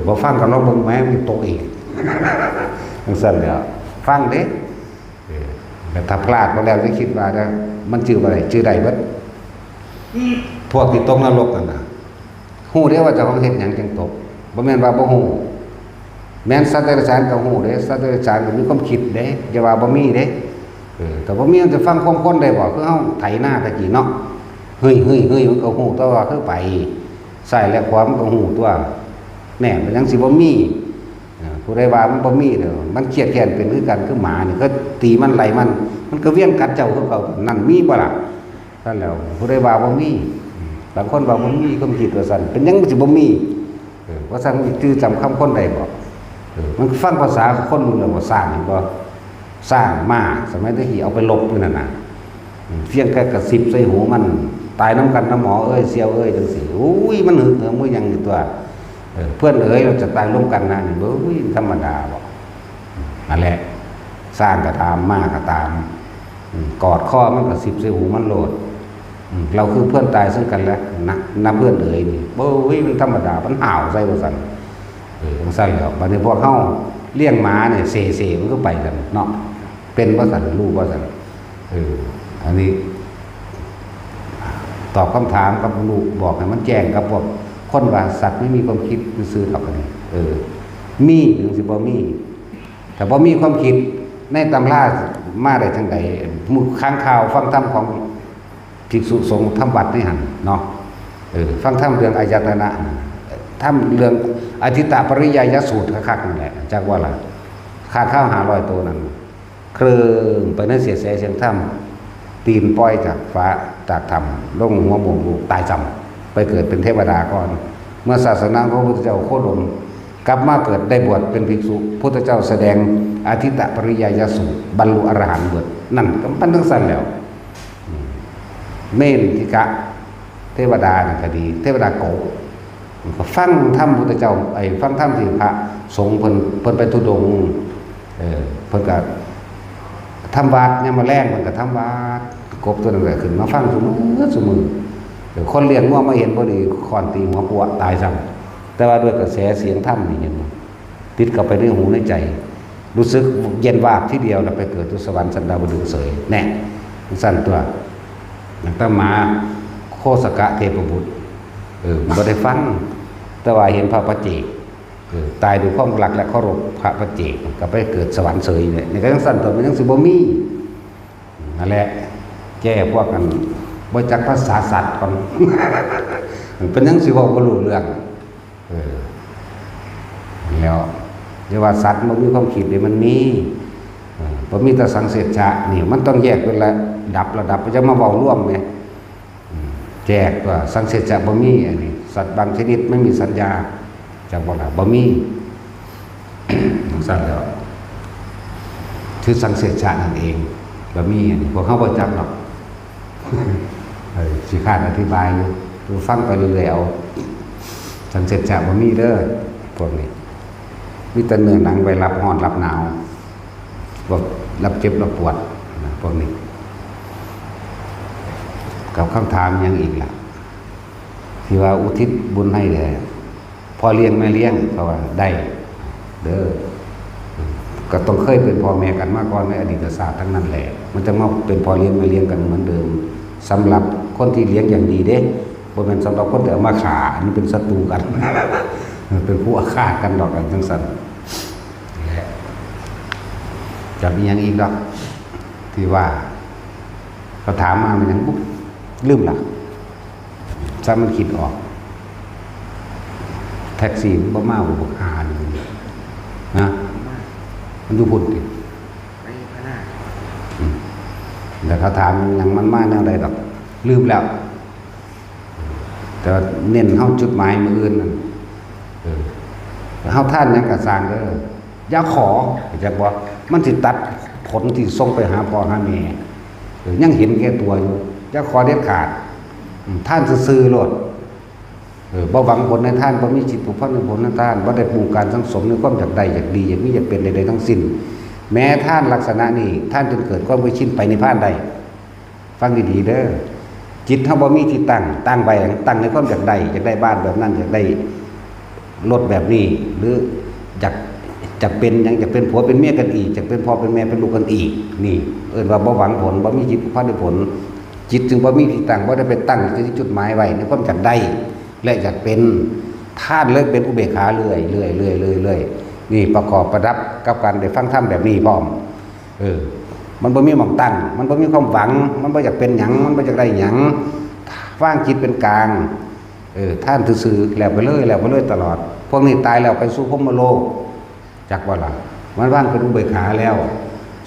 พอฟังกับเราเบิ่งแม้มันตกเองทั้งสั้นเดียวฟังเด้แต่ถ้าพลาดมาแล้วจะคิดว่ามันจืออะไรจือใดเบิดพวกที่ตกนรกนั่นน่ะฮู้ได้ว่าเจ้าของเฮ็ดหยังจังตกบ่แม่นว่าบ่ฮู้แม้นสัตว์เดรัจฉานก็ฮู้เด้สัตว์เดรัจฉานก็มีความคิดเด้อย่าว่าบ่มีเด้แต่บ่มีมันจะฟังความคนได้บ่คือเฮาไถนาตะกี้เนาะเฮ้ยมันก็ฮู้ตัวว่าคือไปซ้ายและขวามันก็ฮู้ตัวแน่มันยังสิบ่มีผู้ใดว่ามันบ่มีเด้อมันเครียดแค้นเป็นคือกันคือหมานี่ก็ตีมันไล่มันก็เวียนกัดเจ้าคือเขานั่นมีบ่ล่ะนั่นแล้วผู้ใดว่าบ่มีบางคนว่าบ่มีความคิดว่าซั่นเป็นหยังสิบ่มีว่าซั่นจื้อจำคำคนได้บ่มันฟังภาษาคนรู้แล้วว่าสร้างบ่สร้างมาสมัยตะกี้เอาไปลบอยู่นั่นน่ะเพียงแค่กระซิบใส่หูมันตายน้ำกันน้ำหมอเอ้ยเสียวเอ้ยจังซี่อุ้ยมันหึงบ่ยังอยู่ตัวเพื่อนเอ้ยเราจะตายร่วมกันนะนี่บ่อุ้ยธรรมดาบ่นั่นแหละสร้างก็ตามมาก็ตามกอดข้อมันกระซิบใส่หูมันโลดเราคือเพื่อนตายซึ่งกันแล้วนับเพื่อนเอ้ยนี่บ่อุ้ยมันธรรมดามันห่าวใส่ว่าซั่นจังซั่นแล้วบัดนี้พวกเฮาเลี้ยงหมาเนี่ยเสมันก็ไปกันเนาะเป็นว่าซั่นรู้ว่าซั่นอันนี้ตอบคำถามกับลูกบอกให้มันแจ้งกับพวกคนว่าสัตว์ไม่มีความคิดซื่อๆเท่ากันมีหรือสิบ่มีแต่บ่มีความคิดในตำรามาได้จังได๋มื้อค้างข่าวฟังธรรมของภิกษุสงฆ์ทำวัดนี่หั่นเนาะฟังธรรมเรื่องอายตนะธรรมเรื่องอธิตตปริยายสูตรคักๆนั่นแหละจักว่าล่ะค่าข้าว500ตัวนั้นเครื่องไปในเสียเสียงธรรมตีนปล่อยจากฟ้าจากธรรมลงหัวหมู่ลูกตายจำไปเกิดเป็นเทวดาก่อนเมื่อศาสนาของพระพุทธเจ้าโคดมกลับมาเกิดได้บวชเป็นภิกษุพุทธเจ้าแสดงอธิตตปริยายสูตรบรรลุอรหันต์เบิด นั่นก็มันทั้งสั้นแล้วเมนทิกะเทวดานั่นก็ดีเทวดาโกก็ฟังธรรมพุทธเจ้าฟังธรรมที่พระสงฆ์เพิ่นไปทุดงค์เพิ่นก็ทำวัดเนี่ยมาแรงเพิ่นก็ทำวัดกบตัวนั้นก็ขึ้นมาฟังซุมื้อเดี๋ยวคนเลี้ยงงัวมาเห็นพอดีคอนตีหัวปัวตายซ้ำแต่ว่าด้วยกระแสเสียงธรรมนี่เห็นติดกับไปในหูในใจรู้สึกเย็นวาบที่เดียวแล้วไปเกิดทุสวรรค์สันดาวดึงเสยแน่สั้นตัวตั้งมาโคสกะเทพบุตรบ่ได้ฟังแต่ว่าเห็นพระปัจเจกตายด้วยความรักและเคารพพระปัจเจกก็ไปเกิดสวรรค์เสยเนี่ยนี่ก็ยังสั้นตัวมันยังสิบ่มีนั่นแหละแก้พวกกันบ่จักภาษาสัตว์ก่อน เป็นยังสิเว้าบ่รู้เรื่องแล้วเรียกว่าสัตว์มันมีความคิดเนี่ยมันมีบ่มีแต่สังเสชะนี่มันต้องแยกเป็นระดับจะมาเว้าร่วมไงแจกว่าสังเสชะบ่มีอันนี้สัตว์บางชนิดไม่มีสัญญาจังบ่ล่ะบ่มี สัตว์แล้วคือสังเสชะนั่นเองบ่มีอันนี้พวกเฮาบ่จักหรอก สิคาดอธิบายอยู่ดูฟังไปเรื่อยๆเอาสังเสชะบ่มีเด้อพวกนี้มีแต่เนื้อหนังไว้รับร้อนรับหนาวบอกรับเจ็บรับปวดพวกนี้กับคำถามยังอีกล่ะที่ว่าอุทิศบุญให้เลยพอเลี้ยงไม่เลี้ยงเพราะว่าได้เด้อก็ต้องเคยเป็นพ่อแม่กันมาก่อนในอดีตศาสตร์ทั้งนั้นแหละมันจะมาเป็นพ่อเลี้ยงไม่เลี้ยงกันเหมือนเดิมสำหรับคนที่เลี้ยงอย่างดีเด้บ่แม่นสำหรับคนที่เอามาขาอันนี้เป็นศัตรูกัน เป็นผู้อาฆาตกันดอกกันทั้งสั้นจะมีอย่างอีกดอกที่ว่าเขาถามมามันยังปุ๊บลืมละถ้ามันคิดออกแท็กซี่มันบ่มาบ่หานี่นะมันอยู่พุ่นดิไปพนาแต่เขาถามยังมันมาแนวใดดอกลืมแล้วแต่เน้นเฮาจุดหมายมื้ออื่นนั่นเฮาท่านยังก็สร้างเด้ออย่าขอจักบ่มันสิตัดผลที่ส่งไปหาพ่อหาแม่ยังเห็นแก่ตัวอยู่อย่าขอเด็ดขาดท่านซื่อๆโลดบ่หวังผลในท่านบ่มีจิตผูกพันในผลในท่านบ่ได้ปลูกการสังสมในความอยากได้อยากดีอยากมีอยากเป็นใดๆทั้งสิ้นแม้ท่านลักษณะนี้ท่านจนเกิดความเคยชินไปนิพพานได้ฟังดีๆเด้อจิตเฮาบ่มีที่ตั้งไปตั้งในความอยากได้บ้านแบบนั้นอยากได้รถแบบนี้หรืออยากเป็นยังจะเป็นผัวเป็นเมียกันอีกจะเป็นพ่อเป็นแม่เป็นลูกกันอีกนี่ว่าบ่หวังผลบ่มีจิตผูกพันในผลจิตจึงบ่มีที่ตั้งบ่ได้ไปตั้งที่จุดหมายไว้ในความอยากได้และอยากเป็นท่านเลยเป็นอุเบกขาเรื่อยนี่ประกอบประดับกับการได้ฟังธรรมแบบนี้พร้อมมันบ่มีหม่องตั้งมันบ่มีความหวังมันบ่อยากเป็นหยังมันบ่อยากได้หยังว่างจิตเป็นกลางท่านซื่อๆแล้วไปเลยตลอดพวกนี้ตายแล้วไปสู่พรหมโลกจักว่าล่ะมันว่างเป็นอุเบกขาแล้ว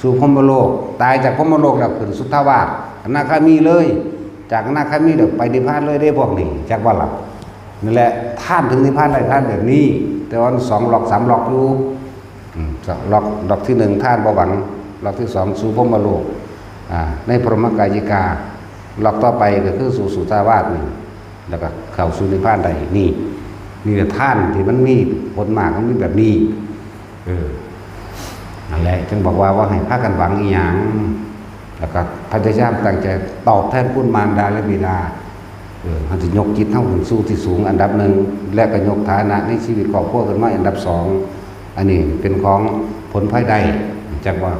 สู่พรหมโลกตายจากพรหมโลกแล้วขึ้นสุทธาวาสอนาคามีเลยจากอนาคามีเดี๋ยวไปนิพพานเลยได้พวกนี้จักว่าล่ะนั่นแหละท่านถึงนิพพานได้ท่านแบบนี้แต่ว่า2 หลอก 3 หลอกอยู่หลอกที่1ท่านบ่หวังหลอกที่2สู่พรหมโลกในพรหมกายิกาหลอกต่อไปก็คือสู่สุทธาวาสนี่แล้วก็เข้าสู่นิพพานได้นี่แหละท่านที่มันมีผลมากมันมีแบบนี้นั่นแหละจึงบอกว่าให้พากันหวังอีหยังแล้วก็พยายามตั้งใจตอบแทนคุณมารดาและบิดามันจะยกจิตเท่าขึ้นสู่ที่สูงอันดับ1และก็ยกฐานะในชีวิตครอบครัวขึ้นมาอันดับ2อันนี้เป็นของผลภายได้จากว่า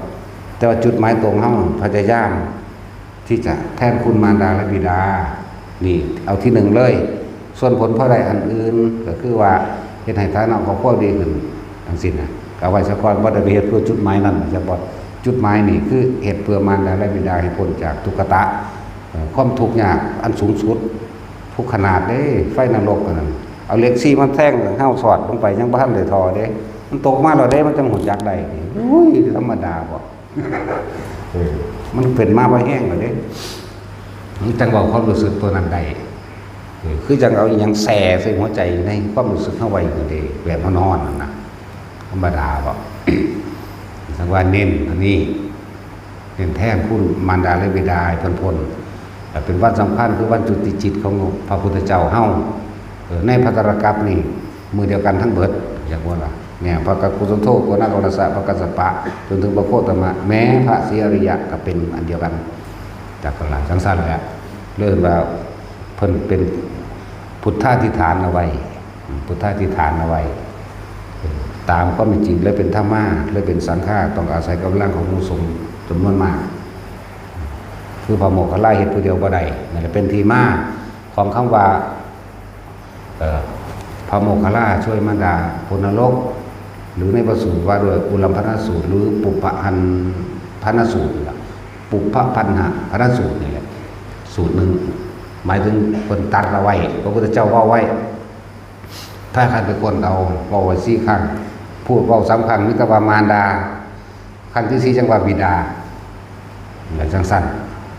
แต่ว่าจุดหมายตรงเฮาพยายามที่จะแทนคุณมารดาและบิดานี่เอาที่1เลยส่วนผลภายได้อันอื่นก็คือว่าเฮ็ดให้ฐานะครอบครัวดีขึ้นทั้งสิ้นน่ะก็ไว้ซะก่อนบ่ได้ไปเฮ็ดเพื่อจุดหมายนั้นจะบ่จุดหมายนี่คือเฮ็ดเพื่อมารดาและบิดาให้พ้นจากทุกขตะความทุกข์ยากอันสูงสุดทุกขนาดเด้ไฟนรกนั่นเอาเหล็กซี่มันแทงเฮาสอดลงไปยังบ่ทันได้ทอเด้มันตกมาแล้วเด้มันจังหูจักได้อุ้ยธรรมดาบ่มันเป็นมาบ่แห้งแล้วเด้มันจังบอกความรู้สึกตัวนั้นได้คือจังเอาอีหยังแส่ใส่หัวใจในความรู้สึกเฮาไว้ก็ได้แบบเฮานอนนั่นน่ะธรรมดาบ่สังว่าเน้นอันนี้ เป็นแท่นคุณมารดาและบิดาให้เพิ่นพ้นแต่เป็นวันสำคัญคือวันจุติจิตของพระพุทธเจ้าเฮาในภัตตรกัปนี่มือเดียวกันทั้งเบิดอยากว่าล่ะเนี่ยพระกักุศลโทโกนาโกรสะพระกัสสปะจนถึงพระโคตมะแม้พระศรีอริยะก็เป็นอันเดียวกันจากกันละสั้นๆแหละเริ่มว่าเพิ่นเป็นพุทธาธิฐานเอาไว้พุทธาธิฐานเอาไว้ตามก็เป็นจริงเลยเป็นธรรมะเลยเป็นสังฆาต้องอาศัยกำลังของมุสงจำนวนมากคือพระโมคคัลลาเหตุผู้เดียวบ่ได้นั่นแหละเป็นที่มาของคำว่าพระโมคคัลลาช่วยมารดาพลนรกหรือในพระสูตรว่าด้วยอุลัมพนสูตรหรือปุพพพันพนสูตรปุพพพันหะพนสูตรนี่แหละสูตรหนึ่งหมายถึงคนตัดเอาไว้พระพุทธเจ้าว่าไว้ถ้าใครเป็นคนเอาว่าไว้4 ครั้งพูดว่า3 ครั้งมิตรว่ามารดาครั้งที่4จังว่าบิดาอะไรจังสั้น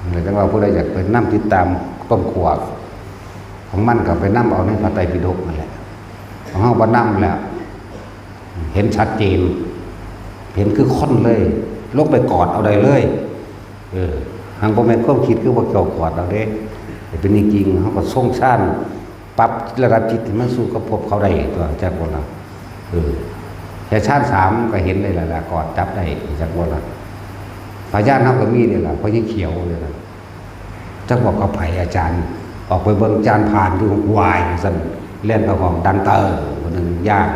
อะไรจังว่าผู้ใดอยากเป็นน้ำติดตามต้นขวบของมันก็ไปน้ำเอาในพระไตรปิฎกนั่นแหละของเขาบ่น้ำแล้วเห็นชัดเจนเห็นคือค้นเลยลงไปกอดเอาได้เลยทางพ่อแม่ก็คิดคือว่าเกี่ยวกอดเอาเด้เป็นจริงๆเขาก็ส่งชาติปรับระดับจิตที่มันสู้กับพบเขาได้ตัวจากบนเราแค่ชาติ3ก็เห็นได้แล้วล่ะกอดจับได้จากบนเราพญานาคก็มีนี่แหละเพราะยิ่งเขียวเลยนะจักบอกกับไผ่อาจารย์ออกไปเบิ่งอาจารย์ผ่านอยู่วายสั่นเล่นกับของดันเตอร์คนหนึ่งย่าน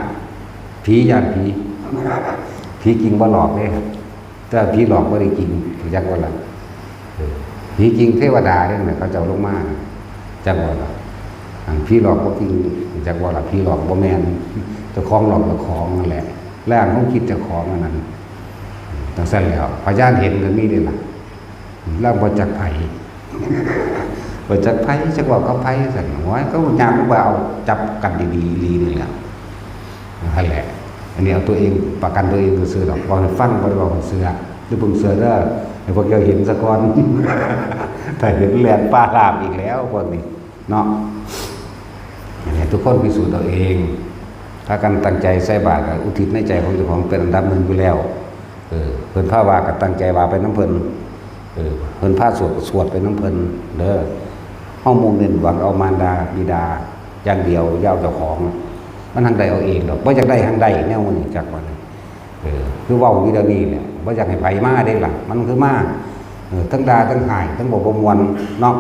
ผีย่านผีจริงบ่หลอกเลยครับแต่ผีหลอกบ่ได้จริงจักว่าล่ะผีจริงเทวดาเนี่ยเขาจะลงมาจักว่าล่ะผีหลอกบ่จริงจักว่าล่ะผีหลอกบ่แม่นเจ้าของหลอกเจ้าของนั่นแหละแรงของคิดเจ้าของนั่นตั้งแต่แล้วพญานเห็นก็มีนี่ล่ะแล้วบ่จักไผบ่จักไผจักว่าเขาไผสั่นโอ้ยก็ยามบ่เอาจับกันดีๆลีนี่แหละนั่นแหละอันนี้เอาตัวเองประกันตัวเองซื่อๆดอกบ่ให้ฟังบ่ได้บอกเสือหรือเพิ่งเสือเด้อให้พวกเจ้าเห็นซะก่อนถ้าเห็นแลนป้าลาบอีกแล้วพวกนี้เนาะอันนี้ทุกคนพิสูจน์ตัวเองถ้ากันตั้งใจใส่บาตรอุทิศในใจของเจ้าของเป็นอันดับหนึ่งอยู่แล้วเพิ่นพาว่าก็ตั้งใจว่าไปน้ำเพิ่นเพิ่นพาสวดไปน้ำเพิ่นเด้อเฮามุ่งเน้นหวังเอามารดาบิดาอย่างเดียวย่าเจ้าของมันทางใดเอาเองดอกบ่อยากได้ทางใดแนวนี้จักว่าคือเว้าอยู่เดี๋ยวนี้แหละบ่อยากให้ไผมาได้ล่ะมันคือมาทั้งด่าทั้งหายทั้งบ่ม่วนเนาะ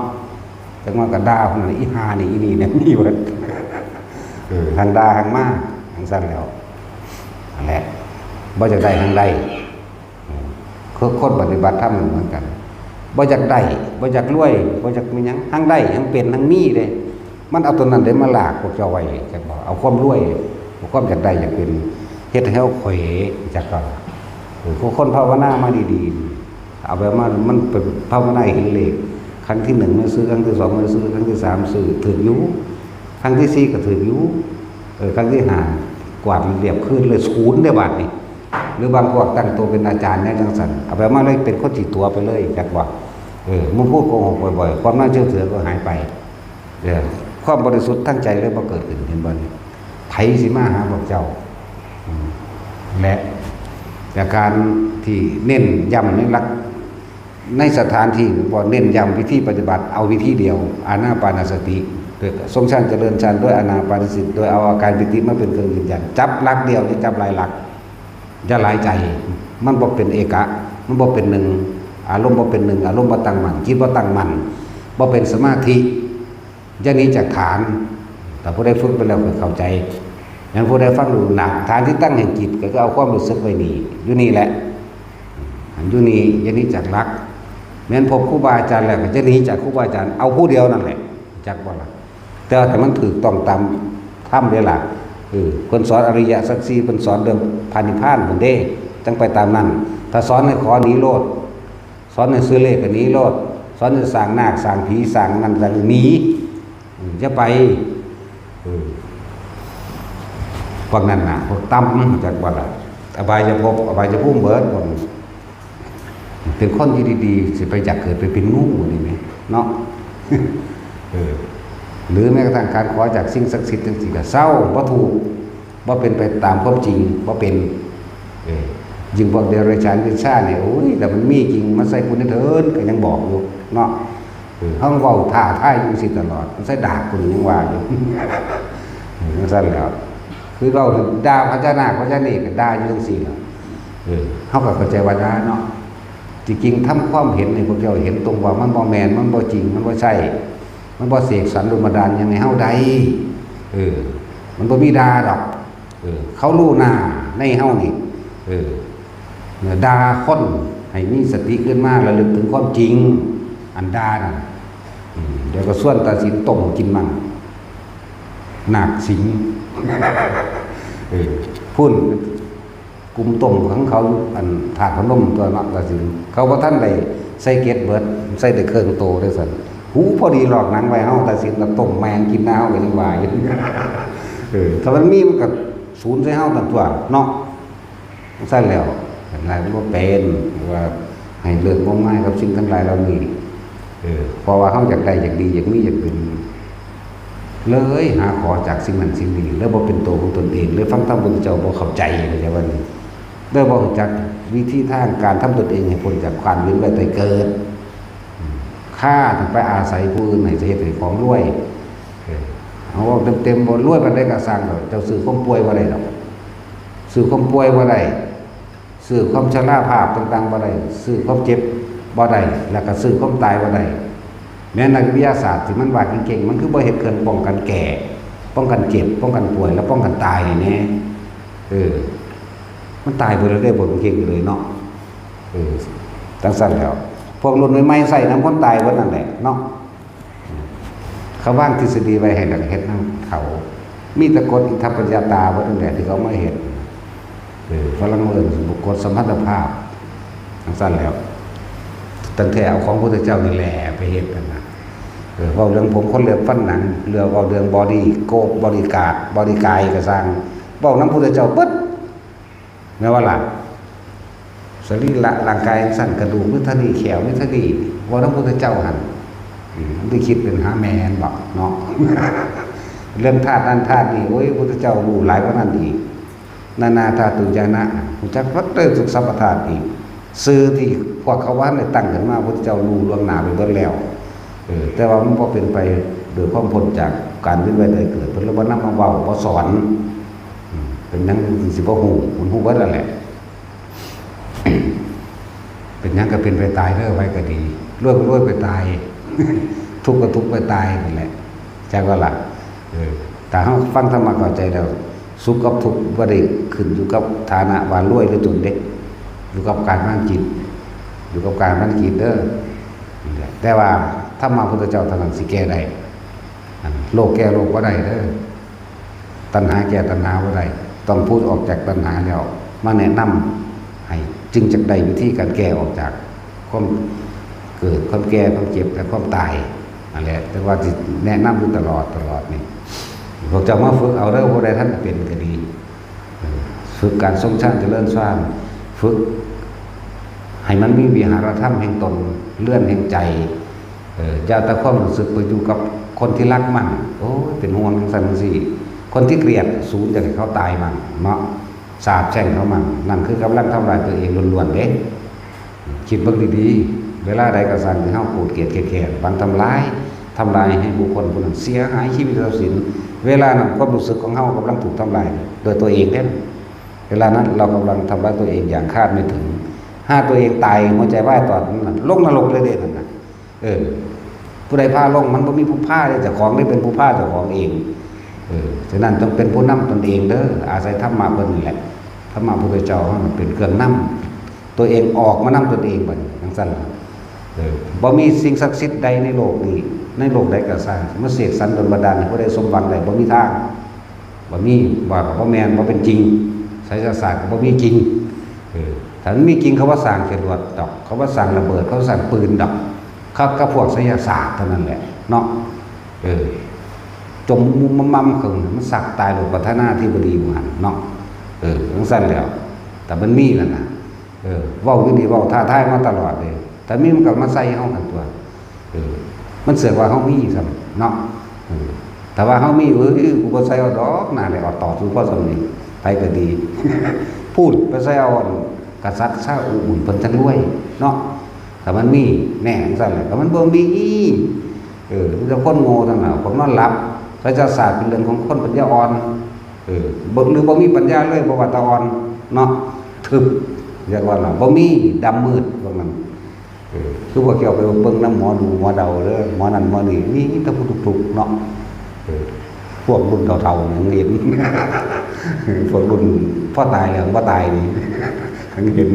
จังว่าก็ด่าคนนั้นอีห่านี่อีนี่เนี่ยมีเบิดทางด่าทางมาทางซั่นแล้วนั่นแหละบ่อยากได้ทางใดคือคนปฏิบัติธรรมเหมือนกันบ่อยากได้บ่อยากรวยบ่อยากมีหยังทางใดทางเป็นทางมีเลยมันเอาตัวนั้นได้มาลากพวกเจ้าไว้จักบ่เอาความรวยความอยากได้อยากเป็นเฮ็ดให้เฮาข่อยจักก็คนภาวนามาดีๆเอาไปมันเป็นภาวนาเห็นเลขครั้งที่1มันซื้อครั้งที่2มันซื้อครั้งที่3ซื้อถึงอยู่ครั้งที่4ก็ถึงอยู่ครั้งที่5กวาดเรียบขึ้นเลยศูนย์ได้บาดนี้หรือบางพวกตั้งตัวเป็นอาจารย์แน่จังสันเอาไปมาเลยเป็นคนจิตตัวไปเลยจักว่ามึงพูดโกหกบ่อยๆความน่าเชื่อถือก็หายไปความบริสุทธิ์ตั้งใจเลยบ่เกิดขึ้นเห็นบ่นี่ไผสิมาหาพวกเจ้าและจากการที่เน้นย้ำในหลักในสถานที่บ่เน้นย้ำวิธีปฏิบัติเอาวิธีเดียวอานาปานสติทรงฌานเจริญฌานด้วยอานาปานสติโดยเอาอาการปิติมาเป็นเครื่องยืนยันจับหลักเดียวนี่จับหลายหลักอย่าหลายใจมันบ่เป็นเอกะมันบ่เป็นหนึ่งอารมณ์บ่เป็นหนึ่งอารมณ์บ่ตั้งมั่นจิตบ่ตั้งมั่นบ่เป็นสมาธิอย่างนี้จากฐานแต่ผู้ใดฝึกไปแล้วก็เข้าใจอย่างผู้ใดฟังดูหนักฐานที่ตั้งแห่งจิตก็เอาความรู้สึกไว้นี่อยู่นี่แหละอยู่นี่อย่างนี้จากหลักแม้นพบครูบาอาจารย์แล้วก็จะหนีจากครูบาอาจารย์เอาผู้เดียวนั่นแหละจักบ่ล่ะแต่ถ้ามันถูกต้องตามธรรมเด้ล่ะคนสอนอริยสัจสี่คนสอนเรื่องพานิพพานคนเด้จังไปตามนั้นถ้าสอนให้ขอหนีโลดสอนให้ซื้อเลขก็หนีโลดสอนให้สร้างนาคสร้างผีสร้างนั่นสร้างหนีจะไปพวกนั้นน่ะพวกต่ำจากบ่ล่ะอบายจะพบอบายจะพุ่มเบิดบ่เป็นคนดีๆสิไปอยากเกิดไปเป็นงูนี่แหมเนาะหรือแม้กระทั่งการขอจากสิ่งศักดิ์สิทธิ์จังซี่ก็เศร้าบ่ถูกบ่เป็นไปตามความจริงบ่เป็น ยิ่งพวกเดรัจฉานวิชาเนี่ยโอ้ยแต่มันมีจริงมันใส่คุณเถินก็ยังบอกอยู่เนาะเขาเว้าท่าทายอยู่สิตลอดมันใส่ด่าคุณยังว่าอยู่นั่นซั่นแล้วคือเราด่าพระเจ้านาคพระเจ้านี่ก็ด่าอยู่จังซี่ล่ะเขาก็เข้าใจว่าด่าเนาะจริงๆทำความเห็นในพวกเจ้าเห็นตรงว่ามันบ่แม่นมันบ่จริงมันบ่ใช่มันบ่เสกสรรดลบันดาลยังไงเฮาใดมันบ่มีด่าดอกเขารู้หน้าในเฮานี่ด่าคนให้มีสติขึ้นมาระลึกถึงความจริงอันด่าน่ะเดี๋ยวก็ส่วนตาสินต้มกินมั่งหนักสิงพุ่นกลุ่มต้มของเขาอันถาดพนมตัวนักตาสินเขาบ่ทันได้ใส่เกล็ดเบิดใส่แต่เครื่องโตได้ซั่นหูพอดีหลอกหนังไว้เฮาตาสินก็ต้มแมงกินน้าก็ยังว่าอยู่ถ้ามันมีมันก็สูญใส่เฮาตั้งตัวเนาะซั่นแล้วหลายมันบ่เป็นว่าให้เลิกงมงายกับสิ่งทั้งหลายเหล่านี้เพราะว่าเฮาอยากได้อยากดีอยากมีอยากเป็นเลยหาขอจากสิ่งนั้นสิ่งนี้แล้วบ่เป็นตัวของตนเองเลยฟังธรรมพุทธเจ้าบ่เข้าใจเข้าใจว่านี่เด้อบ่รู้จักวิธีทางการทำตนเองให้พ้นจากความเวียนว่ายตายเกิดค่าถึงไปอาศัยผู้อื่นให้เฮ็ดให้ของรวยเอาเต็มๆบ่รวยปานใดก็สร้างดอกเจ้าซื้อความป่วยบ่ได้ดอกซื้อความป่วยบ่ได้ซื้อความชราภาพต่างๆบ่ได้ซื้อความเจ็บบ่ได้แล้วก็ซื้อความตายบ่ได้แม้นักวิทยาศาสตร์ที่มันว่าเก่งๆมันคือบ่เฮ็ดเครื่องป้องกันแก่ป้องกันเจ็บป้องกันป่วยและป้องกันตายนี่แน่มันตายบ่ได้บ่เก่งเลยเนาะจังซั่นแล้วพวกรุ่นใหม่ๆใส่น้ำคนตายเบิดนั่นแหละเนาะเขาวางทฤษฎีไว้ให้ดักเฮ็ดนำเขามีแต่กฎอิทธิปัญญาตาเบิดนั่นแหละที่เขามาเฮ็ดฝรั่งเอิ้นบุคคลสมรรถภาพจังซั่นแล้วตั้งแต่เอาของพระพุทธเจ้านี่แหละไปเฮ็ดกันนะเว้าเรื่องผมคนเลือกฟันหนังเรื่องเว้าเรื่องบอดี้โกบบริการบริกายก็สร้างเว้านำพระพุทธเจ้าปึ๊ดแม่ว่าล่ะสรีระร่างกายสั่นกระดูกมิทะนีแขวมิทะนีว่านำพระพุทธเจ้าหั่นได้คิดเป็นหาแม่นบ่เนาะ เรื่องธาตุนั้นธาตุนี้โอ้ยพระพุทธเจ้ารู้หลายกว่านั้นอีกนานาธาตุญาณะรู้จักวัดเตสุขสัพพธาตุอีกซื้อที่พวกเขาว่าได้ตั้งขึ้นมาพระพุทธเจ้ารู้ล่วงหน้าไปเบิดแล้วแต่ว่ามันบ่เป็นไปโดยความพ้นจากการเวียนว่ายตายเกิดเพิ่นเลยบ่นำมาเว้าบ่สอนเป็นหยังสิบ่ฮู้มันฮู้เบิดแล้วแหละ เป็นหยังก็เป็นไปตายเด้อไว้ก็ดีรวยก็รวยไปตาย ทุกข์ก็ทุกข์ไปตายนั่นแหละจักว่าล่ะแต่เฮาฟังธรรมะเข้าใจแล้วสุขกับทุกข์บ่ได้ขึ้นอยู่กับฐานะว่ารวยหรือจนเด็กอยู่กับการมั่นจิตอยู่กับการมั่นจิตเด้อแต่ว่าธรรมะพุทธเจ้าเท่านั้นสิแก้ได้โลกแก้โลกบ่ได้เด้อตัณหาแก้ตัณหาบ่ได้ต้องพูดออกจากตัณหาแล้วมาแนะนำให้จึงจะได้วิธีการแก้ออกจากความเกิดความแก่ความเจ็บและความตายนั่นแหละแต่ว่าสิแนะนำอยู่ตลอดนี่พวกเจ้ามาฝึกเอาเด้อบ่ได้ท่านเป็นก็ดีฝึกการทรงฌานเจริญฌานฝึกให้มันมีวิหารธรรมแห่งตนเลื่อนแห่งใจอย่าแต่ความรู้สึกไปอยู่กับคนที่รักมันโอ้ยเป็นห่วงจังซั่นจังซี่คนที่เกลียดสูญอยากให้เขาตายมันเนาะสาปแช่งเขามันนั่นคือกำลังทำลายตัวเองล้วนๆเด้คิดเบิ่งดีๆเวลาใดก็สั่งที่เฮาโกรธเกลียดแค้นบางทำลายให้บุคคลผู้นั้นเสียหายชีวิตทรัพย์สินเวลานั้นความรู้สึกของเฮากำลังถูกทำลายโดยตัวเองเด้เวลานั้นเรากำลังทำร้ายตัวเองอย่างคาดไม่ถึงถ้าตัวเองตายหัวใจวายตอนนั้นลงนรกเลยเด้นั่นน่ะผู้ใดพาลงมันบ่มีผู้พาเด้เจ้าของได้เป็นผู้พาเจ้าของเองฉะนั้นต้องเป็นผู้นำตนเองเด้ออาศัยธรรมะเพิ่นนี่แหละธรรมะพุทธเจ้ามันเป็นเครื่องนำตัวเองออกมานำตนเองบัดนี้จังซั่นล่ะบ่มีสิ่งศักดิ์สิทธิ์ใดในโลกนี้ในโลกใดก็สร้างมาเสกสรรดลบันดาลให้ผู้ใดสมหวังได้บ่มีทางบ่มีว่าก็บ่แม่นบ่เป็นจริงไสยศาสตร์ก็บ่มีจริงถ้ามันมีจริงเขาว่าสร้างจรวดดอกเขาว่าสร้างระเบิดเขาสร้างปืนดอกเขาก็พวกไสยศาสตร์เท่านั้นแหละเนาะจมมุมมั่มๆคือมันสักตายโลกพัฒนาที่บ่ดีมันเนาะจังซั่นแล้วแต่มันมีนั่นน่ะเว้าอยู่นี่เว้าท้าทายมาตลอดเลยแต่มีมันก็มาใส่เฮานั่นตัวมันเสือกว่าเฮามีซั่นเนาะแต่ว่าเฮามีกูบ่ใส่เอาดอกน่าได้เอาต่อสู่พ่อสำนี้ไปก็ดี พูดไปใส่เอา กษัตริย์ซาอุเพิ่นจังรวยเนาะแต่มันมีแน่จังซั่นแหละแต่มันบ่มีมันจะคนโง่ทั้งนั้นคนนอนหลับพระเจ้าศาสตร์เป็นเรื่องของคนปัญญาอ่อนบ่หรือบ่มีปัญญาเลยบ่ว่าตาอ่อนเนาะทึบเรียกว่าน่ะบ่มีดำมืดว่ามันคือพวกเกี่ยวไปเบิ่งน้ำหมอดูหมอเดาเด้อหมอนั่นหมอนี่มีแต่ผู้ถูกๆเนาะพวกรุ่นเฒ่าๆยังเห็น พวกรุ่นพ่อตายแล้วบ่ตายนี่ยังเห็น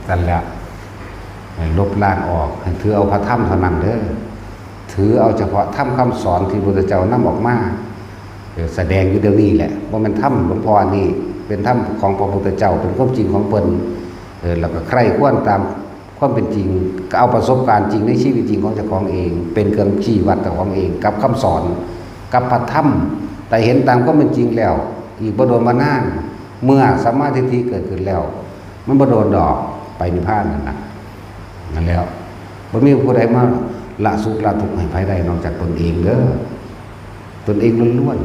กันแล้วให้ลบล้างออกให้ถือเอาพระธรรมเท่านั้นเด้อถือเอาเฉพาะธรรมคำสอนที่พระพุทธเจ้านำออกมาแสดงอยู่เดี๋ยวนี้แหละว่ามันธรรมหลวงพ่อนี่เป็นธรรมของพระพุทธเจ้าเป็นความจริงของเพิ่นแล้วก็ใคร่ครวญตามความเป็นจริงก็เอาประสบการณ์จริงในชีวิตจริงของเจ้าของเองเป็นเครื่องชี้วัดเจ้าของเองกับคำสอนกับพระธรรมแต่เห็นตามความเป็นจริงแล้วอีกบ่โดนมานานเมื่อสัมมาทิฏฐิเกิดขึ้นแล้วมันบ่โดนดอกไปนิพพานนั่นแล้วบ่มีผู้ใดมาละสุขละทุกข์ให้ไผได้นอกจากตนเองเด้อตนเองล้วน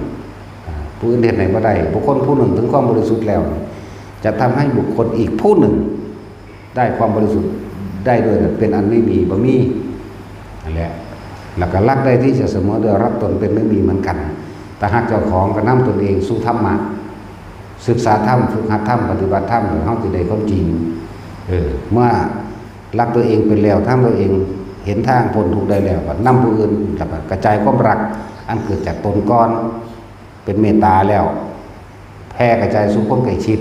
ๆผู้อื่นเฮ็ดให้บ่ได้บุคคลผู้หนึ่งถึงความบริสุทธิ์แล้วจะทำให้บุคคลอีกผู้หนึ่งได้ความบริสุทธิ์ได้โดยเป็นอันไม่มีบ่มีนั่นแหละแล้วก็รักได้ที่จะเสมอด้วยรักตนเป็นไม่มีเหมือนกันแต่หากเจ้าของก็นำตนเองสู่ธรรมะศึกษาธรรมฝึกหัดธรรมปฏิบัติธรรมเฮาสิได้ความจริงเมื่อรักตัวเองเป็นแล้วทั้งตัวเองเห็นทางพ้นทุกข์ได้แล้วก็นำผู้อื่นกระจายความรักอันเกิดจากตนก่อนเป็นเมตตาแล้วแผ่กระจายสู่คนใกล้ชิด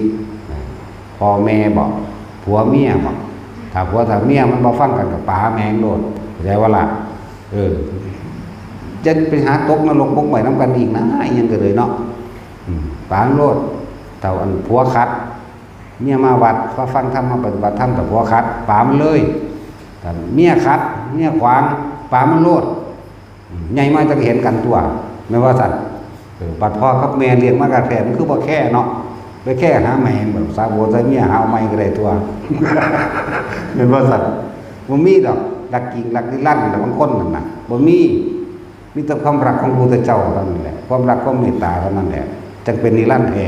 พ่อแม่บอกผัวเมียบอกถ้าผัวถ้าเมียมันบ่ฟังกันกับป๋าแมงโลดเข้าใจว่าล่ะจะไปหาตกนรกบกใหม่น้ำกันอีกนะยังก็เลยเนาะป๋าโลดเต่าอันผัวคัดเมียมาวัดฟังธรรมมาปฏิบัติธรรมแต่ผัวคัดป๋ามันเลยแต่เมียคัดเมียขวางป๋ามันโลดใหญ่มาจะเห็นกันตัวไม่ว่าสัตว์บัดพ่อกับแม่เลี้ยงมากระแทมันคือบ่แค่เนาะไปแค่หาแม่แบบสาโบใส่เมียหาไม่ก็ได้ตัวเป็นว่าสัตว์บ่มีดอกรักจริงรักนิรันดร์แต่บางคนนั่นน่ะบ่มีแต่ความรักของพระพุทธเจ้าเท่านั้นแหละความรักความเมตตาเท่านั้นแหละจึงเป็นนิรันดร์แท้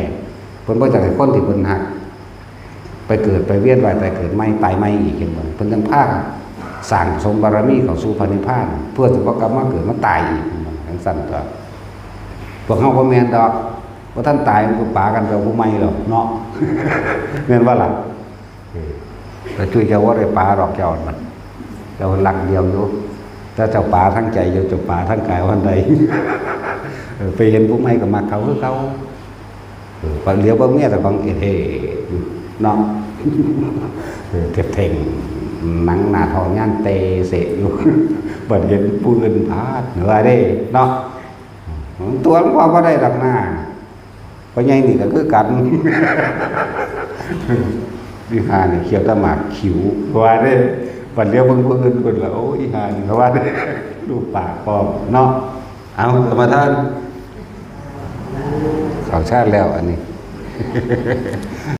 เพิ่นบ่อยากให้คนที่เพิ่นฮักไปเกิดไปเวียนว่ายตายเกิดไม่ตายไม่อีกเห็นบ่เพิ่นจังพาสร้างสมบารมีเข้าสู่พระนิพพานเพื่อจะบ่กลับมาเกิดมาตายอีกจังซั่นตัวพวกเฮาบ่แม่นดอกบ่ทันตายมันก็ปากันไปผู้ใหม่หรอกเนาะแม่นว่าล่ะแต่ช่วยเจ้าว่าได้ปาดอกเจ้ามันเจ้าหลักเดียวอยู่ถ้าเจ้าปาทั้งใจเจ้าปาทั้งกายวันใดไปเห็นผู้ใหม่ก็มักเขาคือเขาบางเลี้ยวบางเมียแต่บางเท่เนาะเก็บเท่งหนังหน้าทองย่านเตเสอยู่เปิดเห็นผู้อื่นพาดเหนือได้เนาะตัวหลวงพ่อก็ได้ดักหน้าเพราะไงนี่ก็คือกันวิหารนี่เขียวตะหมากขิวว่าได้ปัดเลี้ยวบางผู้อื่นคนละโอ้ยหานี่เขาว่าได้ดูปากปอบเนาะเอาสมทานเขาชาติแล้วอันนี้